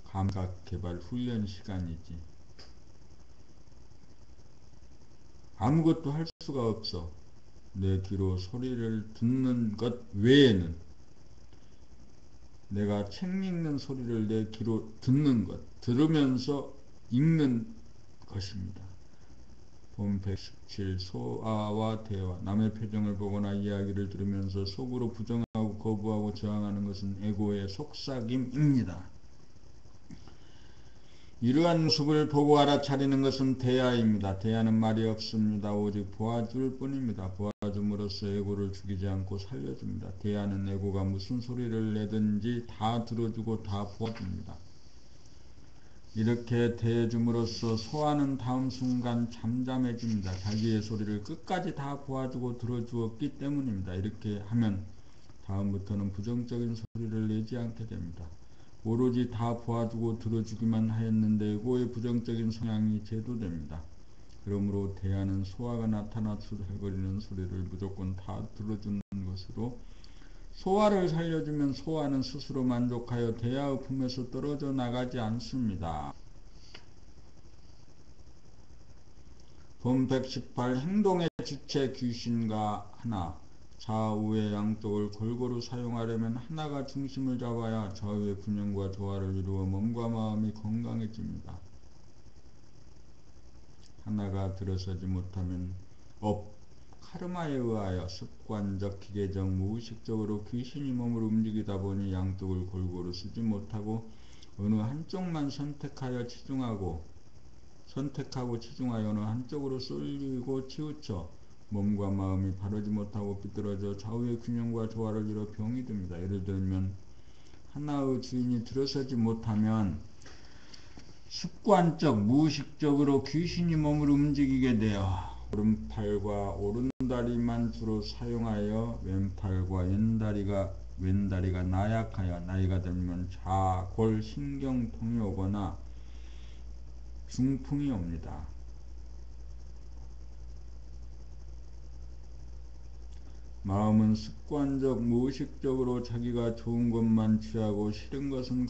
감각 개발 훈련 시간이지. 아무것도 할 수가 없어. 내 귀로 소리를 듣는 것 외에는 내가 책 읽는 소리를 내 귀로 듣는 것, 들으면서 읽는 것입니다. 본 117 소아와 대화. 남의 표정을 보거나 이야기를 들으면서 속으로 부정하고 거부하고 저항하는 것은 에고의 속삭임입니다. 이러한 모습을 보고 알아차리는 것은 대야입니다. 대야는 말이 없습니다. 오직 보아줄 뿐입니다. 보아줌으로써 에고를 죽이지 않고 살려줍니다. 대야는 에고가 무슨 소리를 내든지 다 들어주고 다 보아줍니다. 이렇게 대해줌으로써 소아는 다음 순간 잠잠해집니다. 자기의 소리를 끝까지 다 보아주고 들어주었기 때문입니다. 이렇게 하면 다음부터는 부정적인 소리를 내지 않게 됩니다. 오로지 다 보아주고 들어주기만 하였는데 에고의 부정적인 성향이 제도됩니다. 그러므로 대야는 소아가 나타나 투덜거리는 소리를 무조건 다 들어주는 것으로 소아를 살려주면 소아는 스스로 만족하여 대야의 품에서 떨어져 나가지 않습니다. 본 118 행동의 주체 귀신과 하나. 좌우의 양쪽을 골고루 사용하려면 하나가 중심을 잡아야 좌우의 균형과 조화를 이루어 몸과 마음이 건강해집니다. 하나가 들어서지 못하면 카르마에 의하여 습관적, 기계적, 무의식적으로 귀신이 몸을 움직이다 보니 양쪽을 골고루 쓰지 못하고 어느 한쪽만 선택하고 치중하여 어느 한쪽으로 쏠리고 치우쳐 몸과 마음이 바르지 못하고 비뚤어져 좌우의 균형과 조화를 이뤄 병이 듭니다. 예를 들면 하나의 주인이 들어서지 못하면 습관적, 무의식적으로 귀신이 몸을 움직이게 되어 오른팔과 오른다리만 주로 사용하여 왼팔과 왼다리가 나약하여 나이가 들면 좌골 신경통이 오거나 중풍이 옵니다. 마음은 습관적, 무의식적으로 자기가 좋은 것만 취하고 싫은 것은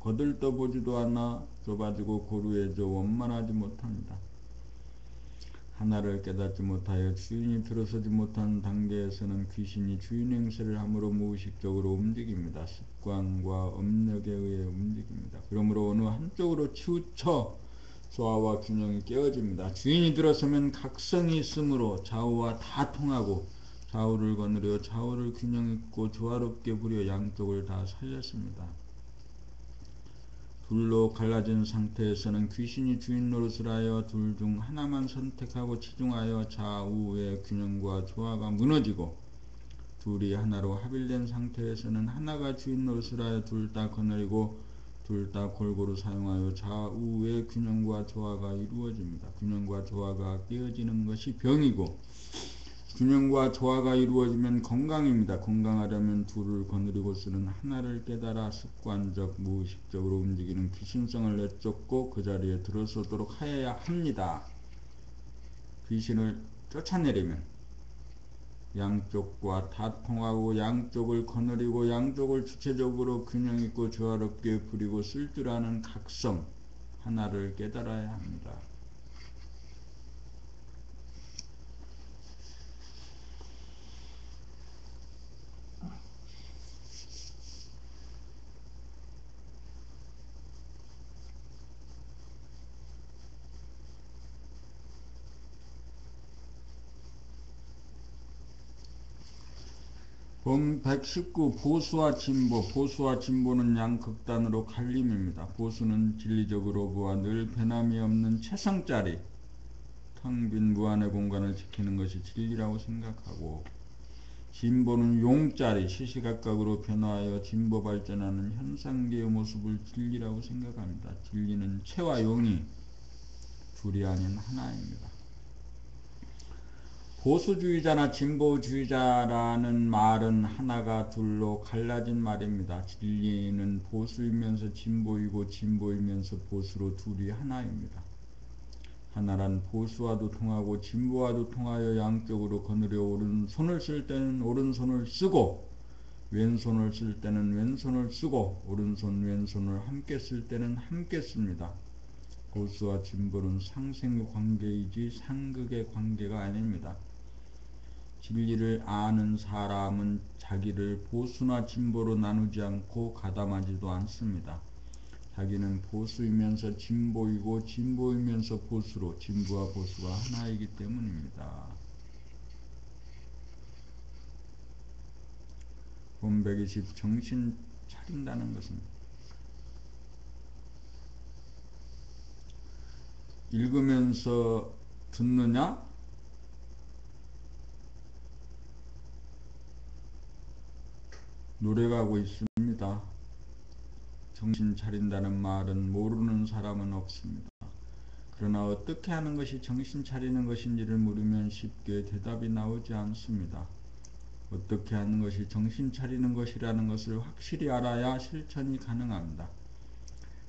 거들떠보지도 않아 좁아지고 고루해져 원만하지 못합니다. 하나를 깨닫지 못하여 주인이 들어서지 못한 단계에서는 귀신이 주인 행세를 함으로 무의식적으로 움직입니다. 습관과 업력에 의해 움직입니다. 그러므로 어느 한쪽으로 치우쳐 조화와 균형이 깨어집니다. 주인이 들어서면 각성이 있으므로 좌우와 다 통하고 좌우를 거느려 좌우를 균형 있고 조화롭게 부려 양쪽을 다 살렸습니다. 둘로 갈라진 상태에서는 귀신이 주인 노릇을 하여 둘 중 하나만 선택하고 치중하여 좌우의 균형과 조화가 무너지고 둘이 하나로 합일된 상태에서는 하나가 주인 노릇을 하여 둘 다 거느리고 둘 다 골고루 사용하여 좌우의 균형과 조화가 이루어집니다. 균형과 조화가 깨어지는 것이 병이고 균형과 조화가 이루어지면 건강입니다. 건강하려면 둘을 거느리고 쓰는 하나를 깨달아 습관적, 무의식적으로 움직이는 귀신성을 내쫓고 그 자리에 들어서도록 하여야 합니다. 귀신을 쫓아내려면 양쪽과 다 통하고 양쪽을 거느리고 양쪽을 주체적으로 균형있고 조화롭게 부리고 쓸 줄 아는 각성 하나를 깨달아야 합니다. 본 119 보수와 진보. 보수와 진보는 양극단으로 갈림입니다. 보수는 진리적으로 보아 늘 변함이 없는 최성짜리 텅 빈 무한의 공간을 지키는 것이 진리라고 생각하고, 진보는 용짜리 시시각각으로 변화하여 진보 발전하는 현상계의 모습을 진리라고 생각합니다. 진리는 체와 용이 둘이 아닌 하나입니다. 보수주의자나 진보주의자라는 말은 하나가 둘로 갈라진 말입니다. 진리는 보수이면서 진보이고 진보이면서 보수로 둘이 하나입니다. 하나란 보수와도 통하고 진보와도 통하여 양쪽으로 거느려 오른손을 쓸 때는 오른손을 쓰고 왼손을 쓸 때는 왼손을 쓰고 오른손 왼손을 함께 쓸 때는 함께 씁니다. 보수와 진보는 상생의 관계이지 상극의 관계가 아닙니다. 진리를 아는 사람은 자기를 보수나 진보로 나누지 않고 가담하지도 않습니다. 자기는 보수이면서 진보이고 진보이면서 보수로 진보와 보수가 하나이기 때문입니다. 본 120 정신 차린다는 것은 읽으면서 듣느냐? 노래가고 있습니다. 정신 차린다는 말은 모르는 사람은 없습니다. 그러나 어떻게 하는 것이 정신 차리는 것인지를 물으면 쉽게 대답이 나오지 않습니다. 어떻게 하는 것이 정신 차리는 것이라는 것을 확실히 알아야 실천이 가능합니다.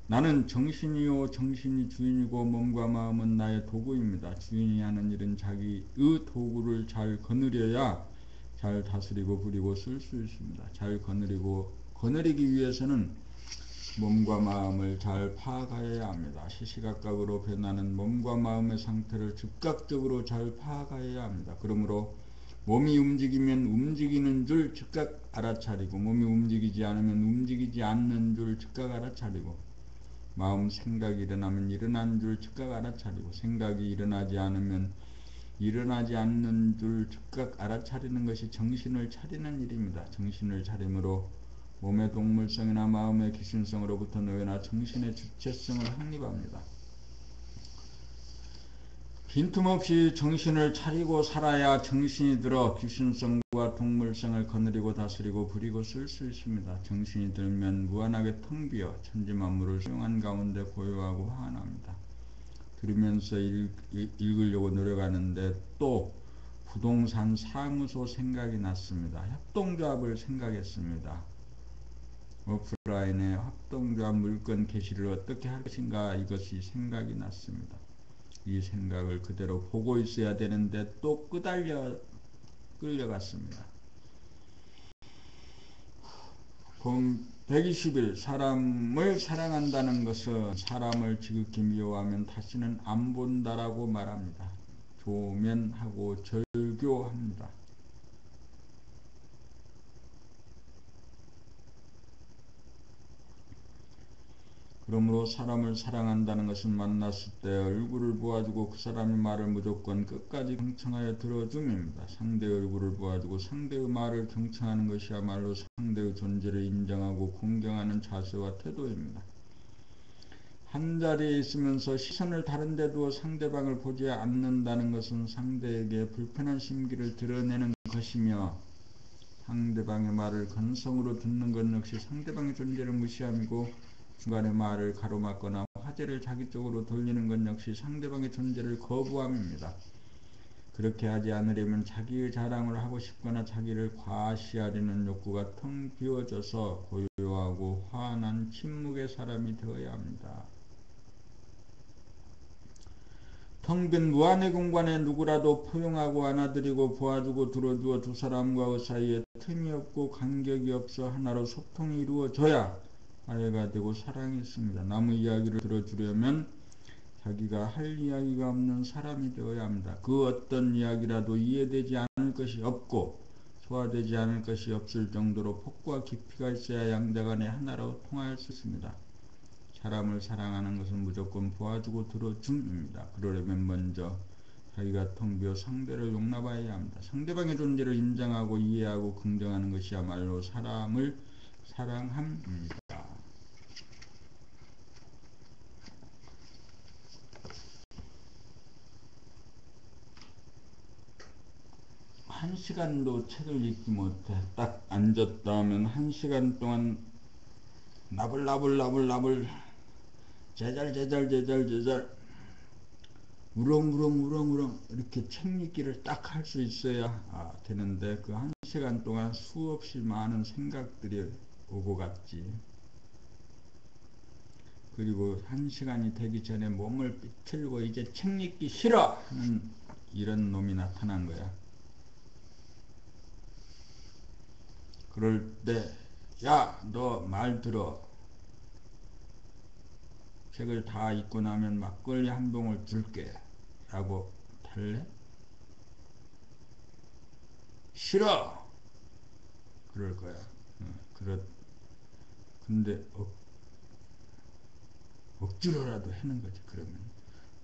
나는 정신이요 정신이 주인이고 몸과 마음은 나의 도구입니다. 주인이 하는 일은 자기의 도구를 잘 거느려야 잘 다스리고 부리고 쓸 수 있습니다. 잘 거느리기 위해서는 몸과 마음을 잘 파악하여야 합니다. 시시각각으로 변하는 몸과 마음의 상태를 즉각적으로 잘 파악하여야 합니다. 그러므로 몸이 움직이면 움직이는 줄 즉각 알아차리고 몸이 움직이지 않으면 움직이지 않는 줄 즉각 알아차리고 마음 생각이 일어나면 일어난 줄 즉각 알아차리고 생각이 일어나지 않으면 일어나지 않는 줄 즉각 알아차리는 것이 정신을 차리는 일입니다. 정신을 차림으로 몸의 동물성이나 마음의 기신성으로부터 놓여나 정신의 주체성을 확립합니다. 빈틈없이 정신을 차리고 살아야 정신이 들어 귀신성과 동물성을 거느리고 다스리고 부리고 쓸 수 있습니다. 정신이 들면 무한하게 텅 비어 천지만물을 수용한 가운데 고요하고 환합니다. 들으면서 읽으려고 노력하는데 또 부동산 사무소 생각이 났습니다. 협동조합을 생각했습니다. 오프라인의 협동조합 물건 게시를 어떻게 할 것인가 이것이 생각이 났습니다. 이 생각을 그대로 보고 있어야 되는데 또 끌려갔습니다. 본 121 사람을 사랑한다는 것은 사람을 지극히 미워하면 다시는 안 본다라고 말합니다. 조면하고 절교합니다. 그러므로 사람을 사랑한다는 것은 만났을 때 얼굴을 보아주고 그 사람의 말을 무조건 끝까지 경청하여 들어줌입니다. 상대의 얼굴을 보아주고 상대의 말을 경청하는 것이야말로 상대의 존재를 인정하고 공경하는 자세와 태도입니다. 한자리에 있으면서 시선을 다른 데 두어 상대방을 보지 않는다는 것은 상대에게 불편한 심기를 드러내는 것이며 상대방의 말을 건성으로 듣는 것 역시 상대방의 존재를 무시함이고 중간에 말을 가로막거나 화제를 자기 쪽으로 돌리는 것 역시 상대방의 존재를 거부함입니다. 그렇게 하지 않으려면 자기의 자랑을 하고 싶거나 자기를 과시하려는 욕구가 텅 비워져서 고요하고 환한 침묵의 사람이 되어야 합니다. 텅 빈 무한의 공간에 누구라도 포용하고 안아들이고 보아주고 들어주어 두 사람과의 사이에 틈이 없고 간격이 없어 하나로 소통이 이루어져야 화해가 되고 사랑이 있습니다. 남의 이야기를 들어주려면 자기가 할 이야기가 없는 사람이 되어야 합니다. 그 어떤 이야기라도 이해되지 않을 것이 없고 소화되지 않을 것이 없을 정도로 폭과 깊이가 있어야 양자간에 하나로 통할 수 있습니다. 사람을 사랑하는 것은 무조건 보아주고 들어줌입니다. 그러려면 먼저 자기가 텅 비어 상대를 용납해야 합니다. 상대방의 존재를 인정하고 이해하고 긍정하는 것이야말로 사람을 사랑함입니다. 한 시간도 책을 읽지 못해. 딱 앉았다 하면 한 시간 동안 나불나불 제잘 우렁우렁 이렇게 책 읽기를 딱 할 수 있어야 되는데 그 한 시간 동안 수없이 많은 생각들이 오고 갔지. 그리고 한 시간이 되기 전에 몸을 비틀고 이제 책 읽기 싫어 하는 이런 놈이 나타난 거야. 그럴 때 야, 너 말 들어. 책을 다 읽고 나면 막걸리 한 병을 줄게 라고 달래? 싫어! 그럴 거야. 근데 억지로라도 하는 거지. 그러면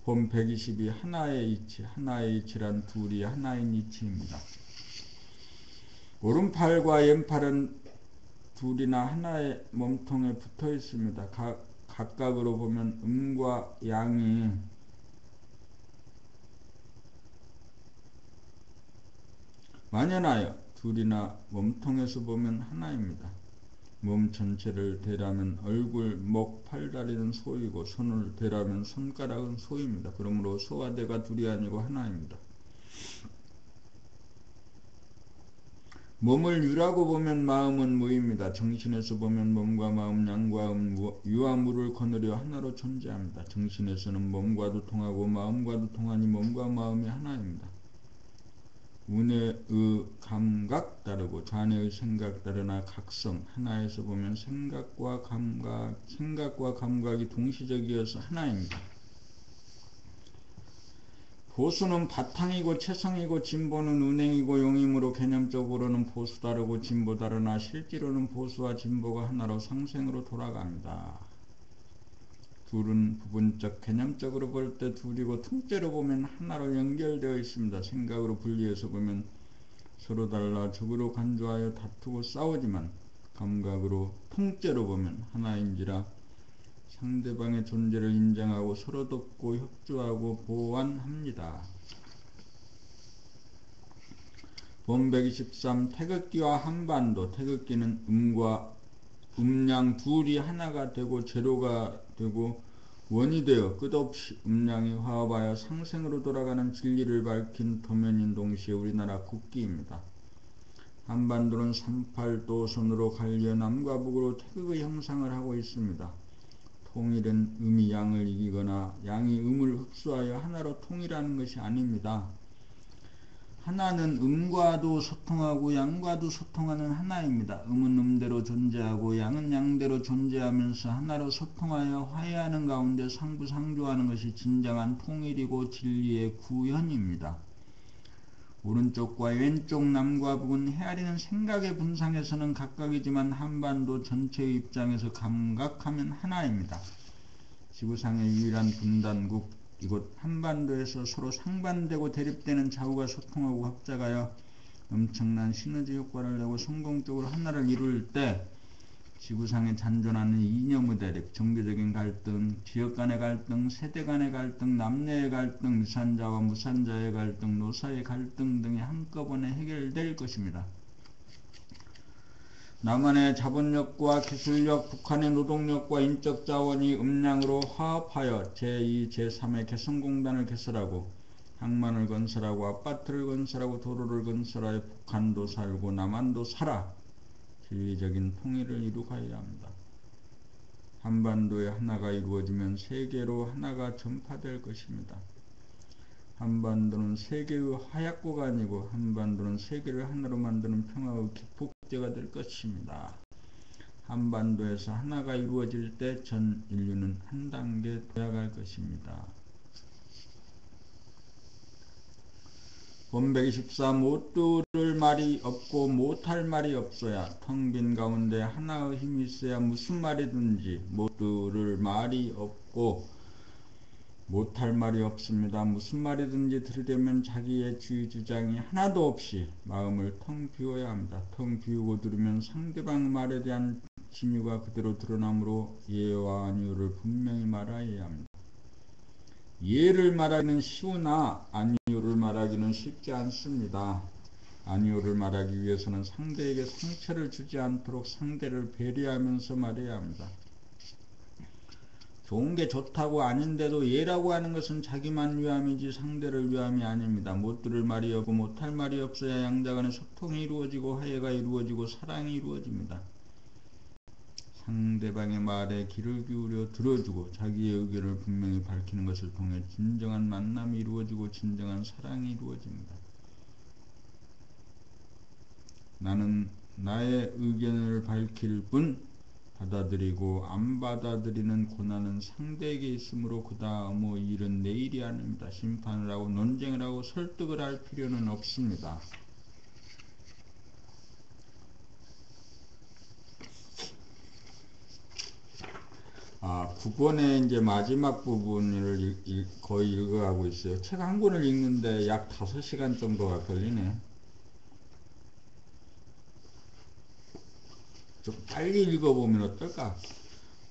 본 120이 하나의 이치란 둘이 하나인 이치입니다. 오른팔과 왼팔은 둘이나 하나의 몸통에 붙어 있습니다. 각각으로 보면 음과 양이 만연하여 둘이나 몸통에서 보면 하나입니다. 몸 전체를 대라면 얼굴, 목, 팔다리는 소이고 손을 대라면 손가락은 소입니다. 그러므로 소와 대가 둘이 아니고 하나입니다. 몸을 유라고 보면 마음은 무입니다. 정신에서 보면 몸과 마음, 양과 유와 무를 거느려 하나로 존재합니다. 정신에서는 몸과도 통하고 마음과도 통하니 몸과 마음이 하나입니다. 운의 감각 다르고 좌뇌의 생각 다르나 각성 하나에서 보면 생각과 감각이 동시적이어서 하나입니다. 보수는 바탕이고 체성이고 진보는 운행이고 용임으로 개념적으로는 보수 다르고 진보 다르나 실제로는 보수와 진보가 하나로 상생으로 돌아갑니다. 둘은 부분적 개념적으로 볼 때 둘이고 통째로 보면 하나로 연결되어 있습니다. 생각으로 분리해서 보면 서로 달라 적으로 간주하여 다투고 싸우지만 감각으로 통째로 보면 하나인지라 상대방의 존재를 인정하고 서로 돕고 협조하고 보완합니다. 본 123 태극기와 한반도. 태극기는 음과 음양 둘이 하나가 되고 제로가 되고 원이 되어 끝없이 음양이 화합하여 상생으로 돌아가는 진리를 밝힌 도면인 동시에 우리나라 국기입니다. 한반도는 38도선으로 갈려 남과 북으로 태극의 형상을 하고 있습니다. 통일은 음이 양을 이기거나 양이 음을 흡수하여 하나로 통일하는 것이 아닙니다. 하나는 음과도 소통하고 양과도 소통하는 하나입니다. 음은 음대로 존재하고 양은 양대로 존재하면서 하나로 소통하여 화해하는 가운데 상부상조하는 것이 진정한 통일이고 진리의 구현입니다. 오른쪽과 왼쪽 남과 북은 헤아리는 생각의 분상에서는 각각이지만 한반도 전체의 입장에서 감각하면 하나입니다. 지구상의 유일한 분단국 이곳 한반도에서 서로 상반되고 대립되는 좌우가 소통하고 합작하여 엄청난 시너지 효과를 내고 성공적으로 하나를 이룰 때 지구상에 잔존하는 이념의 대립, 종교적인 갈등, 지역 간의 갈등, 세대 간의 갈등, 남녀의 갈등, 유산자와 무산자의 갈등, 노사의 갈등 등이 한꺼번에 해결될 것입니다. 남한의 자본력과 기술력, 북한의 노동력과 인적 자원이 음량으로 화합하여 제2, 제3의 개성공단을 개설하고 항만을 건설하고 아파트를 건설하고 도로를 건설하여 북한도 살고 남한도 살아 진리적인 통일을 이루어야 합니다. 한반도의 하나가 이루어지면 세계로 하나가 전파될 것입니다. 한반도는 세계의 하약고가 아니고 한반도는 세계를 하나로 만드는 평화의 기폭제가 될 것입니다. 한반도에서 하나가 이루어질 때 전 인류는 한 단계 도약할 것입니다. 본 124 못 들을 말이 없고 못할 말이 없어야 텅 빈 가운데 하나의 힘이 있어야 무슨 말이든지 못 들을 말이 없고 못할 말이 없습니다. 무슨 말이든지 들으려면 자기의 주의 주장이 하나도 없이 마음을 텅 비워야 합니다. 텅 비우고 들으면 상대방 말에 대한 진유가 그대로 드러나므로 예와 아니오를 분명히 말해야 합니다. 예를 말하기는 쉬우나 아니오를 말하기는 쉽지 않습니다. 아니오를 말하기 위해서는 상대에게 상처를 주지 않도록 상대를 배려하면서 말해야 합니다. 좋은 게 좋다고 아닌데도 예라고 하는 것은 자기만 위함이지 상대를 위함이 아닙니다. 못 들을 말이 없고 못할 말이 없어야 양자 간의 소통이 이루어지고 화해가 이루어지고 사랑이 이루어집니다. 상대방의 말에 귀를 기울여 들어주고 자기의 의견을 분명히 밝히는 것을 통해 진정한 만남이 이루어지고 진정한 사랑이 이루어집니다. 나는 나의 의견을 밝힐 뿐 받아들이고 안 받아들이는 고난은 상대에게 있으므로 그 다음의 일은 내 일이 아닙니다. 심판을 하고 논쟁을 하고 설득을 할 필요는 없습니다. 9권의 이제 마지막 부분을 거의 읽어가고 있어요. 책 한 권을 읽는데 약 5시간 정도가 걸리네. 좀 빨리 읽어보면 어떨까?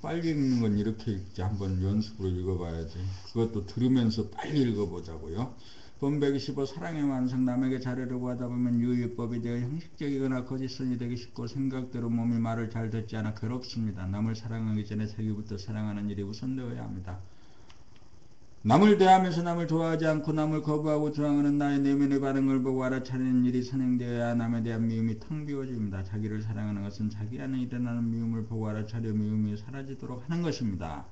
빨리 읽는 건 이렇게 읽지. 한번 연습으로 읽어봐야지. 그것도 들으면서 빨리 읽어보자고요. 본 125 사랑의 완성. 남에게 잘하려고 하다 보면 유의법이 되어 형식적이거나 거짓선이 되기 쉽고 생각대로 몸이 말을 잘 듣지 않아 괴롭습니다. 남을 사랑하기 전에 자기부터 사랑하는 일이 우선되어야 합니다. 남을 대하면서 남을 좋아하지 않고 남을 거부하고 저항하는 나의 내면의 반응을 보고 알아차리는 일이 선행되어야 남에 대한 미움이 텅 비워집니다. 자기를 사랑하는 것은 자기 안에 일어나는 미움을 보고 알아차려 미움이 사라지도록 하는 것입니다.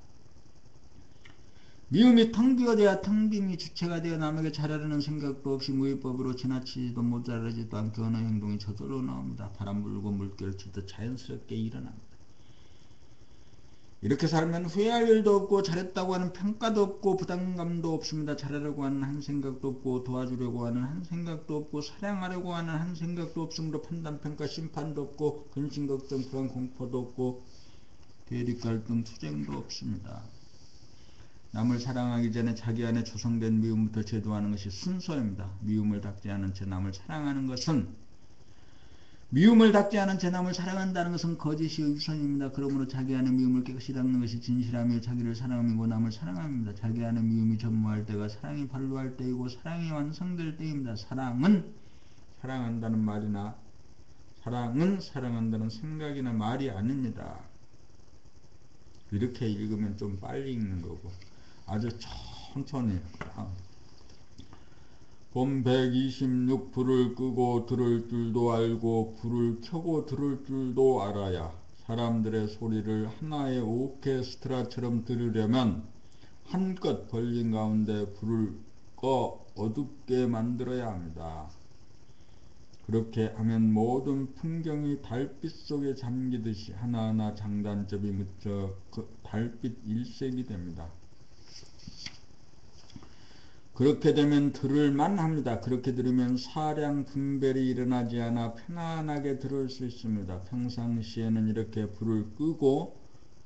미움이 텅 비워져야 텅 빔이 주체가 되어 남에게 잘하려는 생각도 없이 무위법으로 지나치지도 모자라지도 않게 어느 행동이 저절로 나옵니다. 바람 불고 물결 치듯 자연스럽게 일어납니다. 이렇게 살면 후회할 일도 없고 잘했다고 하는 평가도 없고 부담감도 없습니다. 잘하려고 하는 한 생각도 없고 도와주려고 하는 한 생각도 없고 사랑하려고 하는 한 생각도 없으므로 판단평가 심판도 없고 근심걱정 불안 공포도 없고 대립갈등 투쟁도 없습니다. 남을 사랑하기 전에 자기 안에 조성된 미움부터 제도하는 것이 순서입니다. 미움을 닦지 않은 채 남을 사랑하는 것은 미움을 닦지 않은 채 남을 사랑한다는 것은 거짓이 우선입니다. 그러므로 자기 안에 미움을 깨끗이 닦는 것이 진실하며 자기를 사랑함이고 남을 사랑함입니다. 자기 안에 미움이 전무할 때가 사랑이 발루할 때이고 사랑이 완성될 때입니다. 사랑은 사랑한다는 말이나 사랑은 사랑한다는 생각이나 말이 아닙니다. 이렇게 읽으면 좀 빨리 읽는 거고 아주 천천히 본 126 불을 끄고 들을 줄도 알고 불을 켜고 들을 줄도 알아야 사람들의 소리를 하나의 오케스트라처럼 들으려면 한껏 벌린 가운데 불을 꺼 어둡게 만들어야 합니다. 그렇게 하면 모든 풍경이 달빛 속에 잠기듯이 하나하나 장단점이 묻혀 그 달빛 일색이 됩니다. 그렇게 되면 들을만 합니다. 그렇게 들으면 사량 분별이 일어나지 않아 편안하게 들을 수 있습니다. 평상시에는 이렇게 불을 끄고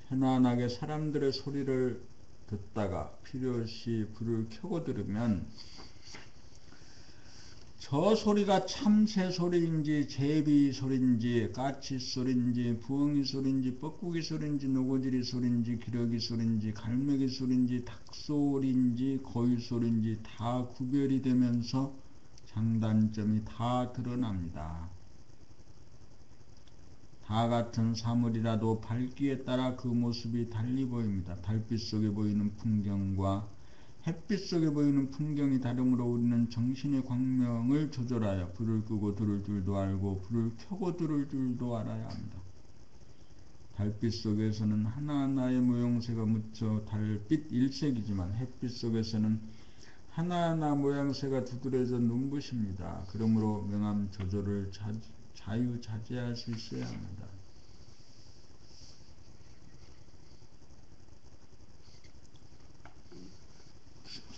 편안하게 사람들의 소리를 듣다가 필요시 불을 켜고 들으면 저 소리가 참새 소리인지 제비 소리인지 까치 소리인지 부엉이 소리인지 뻐꾸기 소리인지 노고지리 소리인지 기러기 소리인지 갈매기 소리인지 닭 소리인지 거위 소리인지 다 구별이 되면서 장단점이 다 드러납니다. 다 같은 사물이라도 밝기에 따라 그 모습이 달리 보입니다. 달빛 속에 보이는 풍경과 햇빛 속에 보이는 풍경이 다르므로 우리는 정신의 광명을 조절하여 불을 끄고 들을 줄도 알고 불을 켜고 들을 줄도 알아야 합니다. 달빛 속에서는 하나하나의 모양새가 묻혀 달빛 일색이지만 햇빛 속에서는 하나하나 모양새가 두드러져 눈부십니다. 그러므로 명암 조절을 자유자재할 수 있어야 합니다.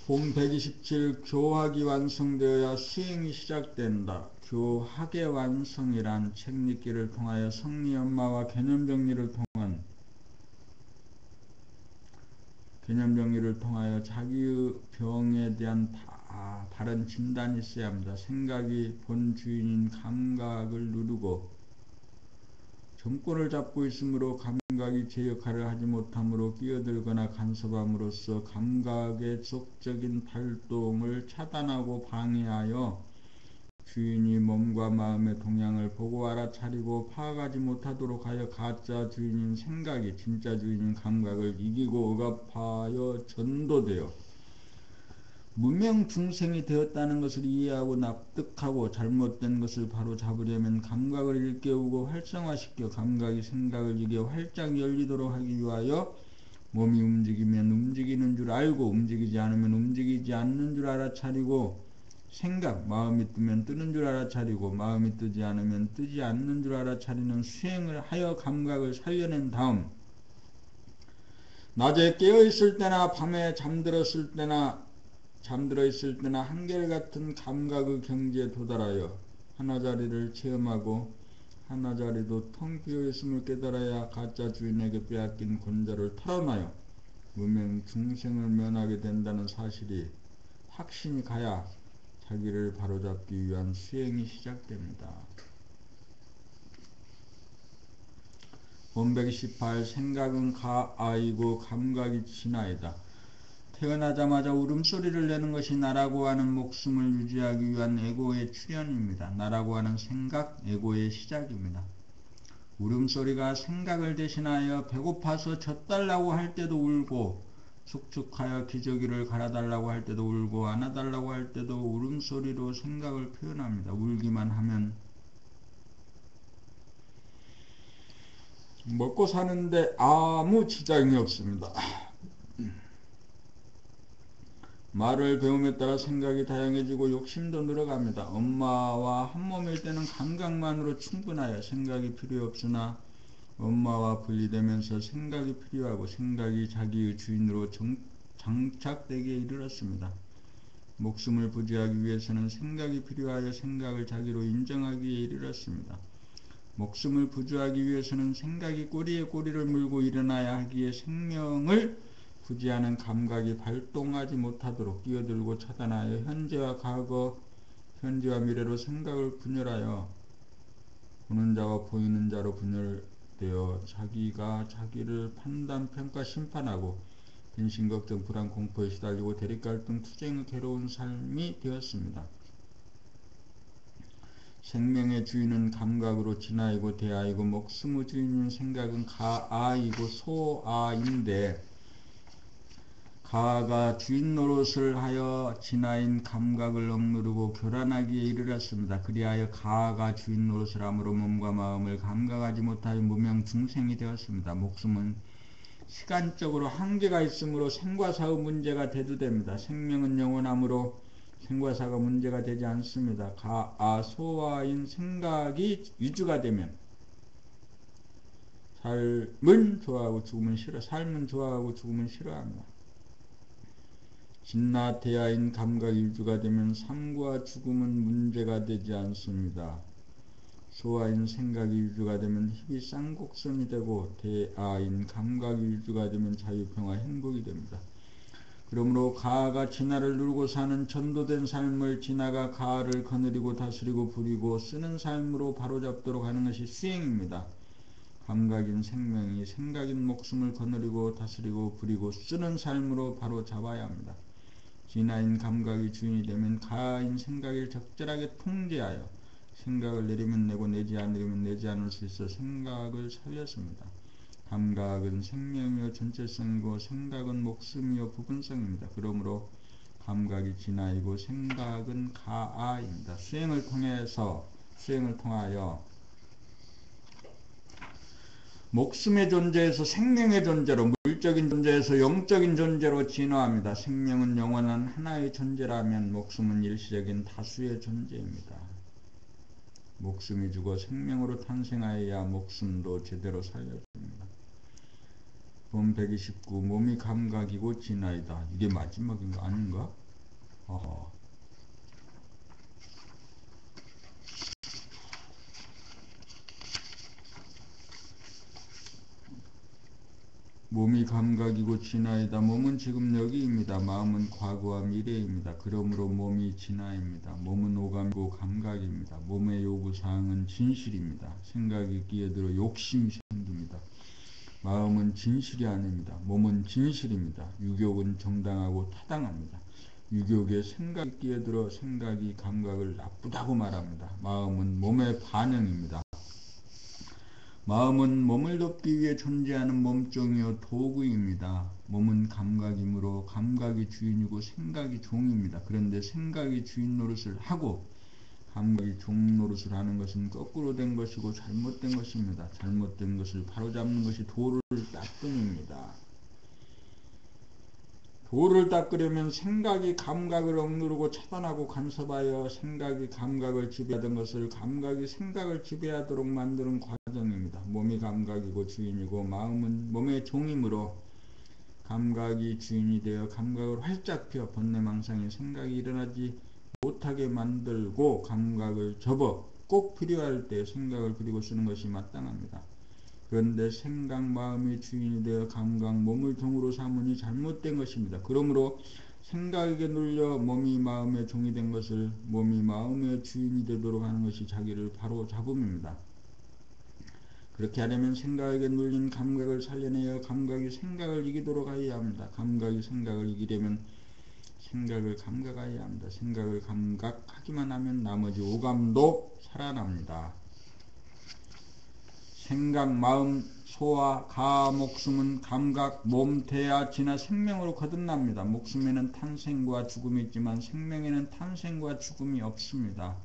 본 127 교학이 완성되어야 수행이 시작된다. 교학의 완성이란 책 읽기를 통하여 성리 연마와 개념 정리를 통하여 자기의 병에 대한 바른 진단이 있어야 합니다. 생각이 본 주인인 감각을 누르고 정권을 잡고 있으므로 감각이 제 역할을 하지 못함으로 끼어들거나 간섭함으로써 감각의 지속적인 활동을 차단하고 방해하여 주인이 몸과 마음의 동향을 보고 알아차리고 파악하지 못하도록 하여 가짜 주인인 생각이 진짜 주인인 감각을 이기고 억압하여 전도되어 무명중생이 되었다는 것을 이해하고 납득하고 잘못된 것을 바로 잡으려면 감각을 일깨우고 활성화시켜 감각이 생각을 이겨 활짝 열리도록 하기 위하여 몸이 움직이면 움직이는 줄 알고 움직이지 않으면 움직이지 않는 줄 알아차리고 생각, 마음이 뜨면 뜨는 줄 알아차리고 마음이 뜨지 않으면 뜨지 않는 줄 알아차리는 수행을 하여 감각을 살려낸 다음 낮에 깨어있을 때나 밤에 잠들어 있을 때나 한결같은 감각의 경지에 도달하여 하나자리를 체험하고 하나자리도 텅 비어있음을 깨달아야 가짜 주인에게 빼앗긴 권자를 털어놔요. 무명 중생을 면하게 된다는 사실이 확신이 가야 자기를 바로잡기 위한 수행이 시작됩니다. 본 118 생각은 가아이고 감각이 진아이다. 태어나자마자 울음소리를 내는 것이 나라고 하는 목숨을 유지하기 위한 에고의 출현입니다. 나라고 하는 생각, 에고의 시작입니다. 울음소리가 생각을 대신하여 배고파서 젖달라고 할 때도 울고 축축하여 기저귀를 갈아달라고 할 때도 울고 안아달라고 할 때도 울음소리로 생각을 표현합니다. 울기만 하면 먹고 사는데 아무 지장이 없습니다. 말을 배움에 따라 생각이 다양해지고 욕심도 늘어갑니다. 엄마와 한몸일 때는 감각만으로 충분하여 생각이 필요 없으나 엄마와 분리되면서 생각이 필요하고 생각이 자기의 주인으로 장착되기에 이르렀습니다. 목숨을 부지하기 위해서는 생각이 필요하여 생각을 자기로 인정하기에 이르렀습니다. 목숨을 부지하기 위해서는 생각이 꼬리에 꼬리를 물고 일어나야 하기에 생명을 부지하는 감각이 발동하지 못하도록 끼어들고 차단하여 현재와 과거, 현재와 미래로 생각을 분열하여 보는 자와 보이는 자로 분열되어 자기가 자기를 판단, 평가, 심판하고 근심, 걱정, 불안, 공포에 시달리고 대립갈등, 투쟁의 괴로운 삶이 되었습니다. 생명의 주인은 감각으로 진아이고 대아이고 목숨의 주인인 생각은 가아이고 소아인데 가가 주인 노릇을 하여 진아인 감각을 억누르고 교란하기에 이르렀습니다. 그리하여 가가 주인 노릇을 함으로 몸과 마음을 감각하지 못하여 무명중생이 되었습니다. 목숨은 시간적으로 한계가 있으므로 생과사의 문제가 대두됩니다. 생명은 영원하므로 생과사가 문제가 되지 않습니다. 소아인 생각이 유주가 되면 삶은 좋아하고 죽으면 싫어합니다. 진나대아인 감각이 유주가 되면 삶과 죽음은 문제가 되지 않습니다. 소아인 생각이 유주가 되면 힘이 쌍곡선이 되고 대아인 감각이 유주가 되면 자유평화 행복이 됩니다. 그러므로 가가 진아를 누르고 사는 전도된 삶을 진아가 가를 거느리고 다스리고 부리고 쓰는 삶으로 바로잡도록 하는 것이 수행입니다. 감각인 생명이 생각인 목숨을 거느리고 다스리고 부리고 쓰는 삶으로 바로잡아야 합니다. 진아인 감각이 주인이 되면 가인 생각을 적절하게 통제하여 생각을 내리면 내고 내지 않으면 내지 않을 수 있어 생각을 살렸습니다. 감각은 생명이요 전체성이고 생각은 목숨이요 부분성입니다. 그러므로 감각이 진화이고 생각은 가아입니다. 수행을 통하여 목숨의 존재에서 생명의 존재로, 물적인 존재에서 영적인 존재로 진화합니다. 생명은 영원한 하나의 존재라면 목숨은 일시적인 다수의 존재입니다. 목숨이 죽어 생명으로 탄생하여야 목숨도 제대로 살려줍니다. 본 129 몸이 감각이고 진화이다. 이게 마지막인 거 아닌가? 몸이 감각이고 진화이다. 몸은 지금 여기입니다. 마음은 과거와 미래입니다. 그러므로 몸이 진화입니다. 몸은 오감이고 감각입니다. 몸의 요구사항은 진실입니다. 생각이 끼어들어 욕심이 생깁니다. 마음은 진실이 아닙니다. 몸은 진실입니다. 유욕은 정당하고 타당합니다. 유욕에 생각이 끼어들어 생각이 감각을 나쁘다고 말합니다. 마음은 몸의 반응입니다. 마음은 몸을 돕기 위해 존재하는 몸종이요 도구입니다. 몸은 감각이므로 감각이 주인이고 생각이 종입니다. 그런데 생각이 주인 노릇을 하고 감각이 종 노릇을 하는 것은 거꾸로 된 것이고 잘못된 것입니다. 잘못된 것을 바로잡는 것이 도를 닦음입니다. 도를 닦으려면 생각이 감각을 억누르고 차단하고 간섭하여 생각이 감각을 지배하던 것을 감각이 생각을 지배하도록 만드는 과정입니다. 몸이 감각이고 주인이고 마음은 몸의 종이므로 감각이 주인이 되어 감각을 활짝 펴 번뇌망상의 생각이 일어나지 못하게 만들고 감각을 접어 꼭 필요할 때 생각을 부리고 쓰는 것이 마땅합니다. 그런데 생각 마음의 주인이 되어 감각 몸을 종으로 삼으니 잘못된 것입니다. 그러므로 생각에 눌려 몸이 마음의 종이 된 것을 몸이 마음의 주인이 되도록 하는 것이 자기를 바로 잡음입니다. 그렇게 하려면 생각에 눌린 감각을 살려내어 감각이 생각을 이기도록 하여야 합니다. 감각이 생각을 이기려면 생각을 감각하여야 합니다. 생각을 감각하기만 하면 나머지 오감도 살아납니다. 생각, 마음, 소와 가, 목숨은 감각, 몸, 대하, 진화, 생명으로 거듭납니다. 목숨에는 탄생과 죽음이 있지만 생명에는 탄생과 죽음이 없습니다.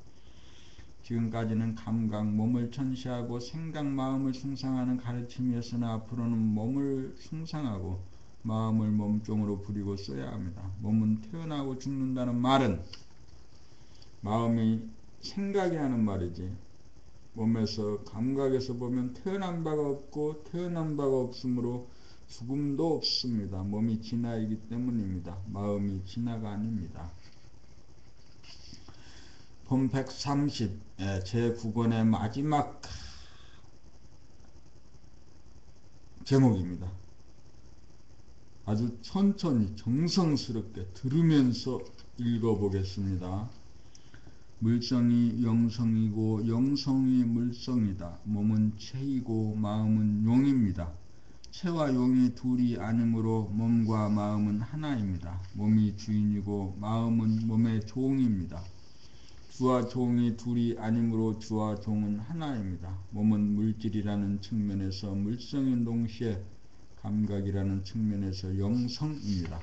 지금까지는 감각, 몸을 천시하고 생각, 마음을 숭상하는 가르침이었으나 앞으로는 몸을 숭상하고 마음을 몸종으로 부리고 써야 합니다. 몸은 태어나고 죽는다는 말은 마음이 생각이 하는 말이지 몸에서 감각에서 보면 태어난 바가 없고 태어난 바가 없으므로 죽음도 없습니다. 몸이 진화이기 때문입니다. 마음이 진화가 아닙니다. 본 130 제9권의 마지막 제목입니다. 아주 천천히 정성스럽게 들으면서 읽어보겠습니다. 물성이 영성이고 영성이 물성이다. 몸은 체이고 마음은 용입니다. 체와 용이 둘이 아니므로 몸과 마음은 하나입니다. 몸이 주인이고 마음은 몸의 종입니다. 주와 종이 둘이 아니므로 주와 종은 하나입니다. 몸은 물질이라는 측면에서 물성인 동시에 감각이라는 측면에서 영성입니다.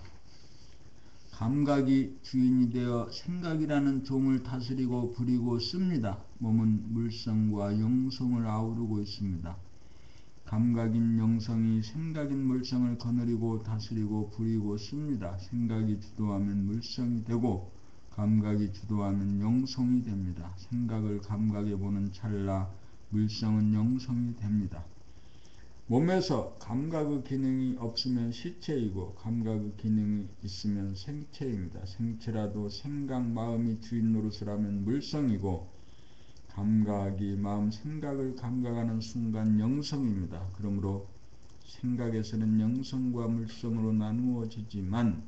감각이 주인이 되어 생각이라는 종을 다스리고 부리고 씁니다. 몸은 물성과 영성을 아우르고 있습니다. 감각인 영성이 생각인 물성을 거느리고 다스리고 부리고 씁니다. 생각이 주도하면 물성이 되고 감각이 주도하면 영성이 됩니다. 생각을 감각에 보는 찰나 물성은 영성이 됩니다. 몸에서 감각의 기능이 없으면 시체이고 감각의 기능이 있으면 생체입니다. 생체라도 생각, 마음이 주인 노릇을 하면 물성이고 감각이 마음, 생각을 감각하는 순간 영성입니다. 그러므로 생각에서는 영성과 물성으로 나누어지지만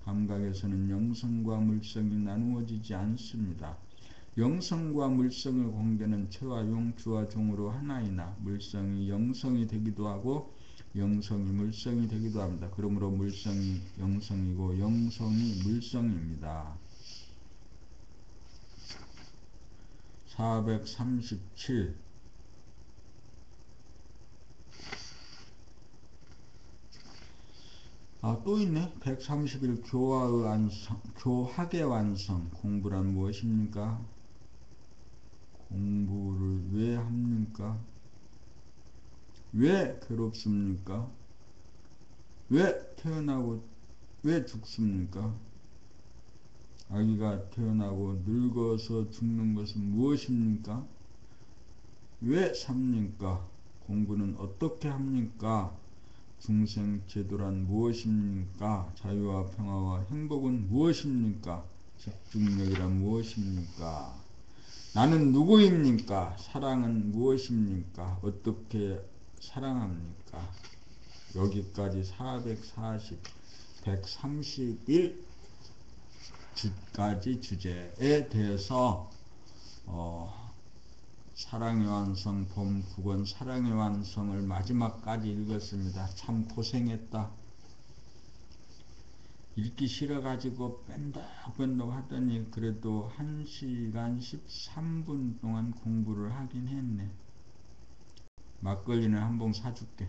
감각에서는 영성과 물성이 나누어지지 않습니다. 영성과 물성의 관계는 체와 용, 주와 종으로 하나이나 물성이 영성이 되기도 하고 영성이 물성이 되기도 합니다. 그러므로 물성이 영성이고 영성이 물성입니다. 437. 또 있네. 131. 교학의 완성. 공부란 무엇입니까? 공부를 왜 합니까? 왜 괴롭습니까? 왜 태어나고 왜 죽습니까? 아기가 태어나고 늙어서 죽는 것은 무엇입니까? 왜 삽니까? 공부는 어떻게 합니까? 중생제도란 무엇입니까? 자유와 평화와 행복은 무엇입니까? 집중력이란 무엇입니까? 나는 누구입니까? 사랑은 무엇입니까? 어떻게 사랑합니까? 여기까지 440, 131까지 주제에 대해서 사랑의 완성 봄 9권 사랑의 완성을 마지막까지 읽었습니다. 참 고생했다. 읽기 싫어가지고 뺀덕뺀덕 하더니 그래도 1시간 13분 동안 공부를 하긴 했네. 막걸리는 한 봉 사줄게.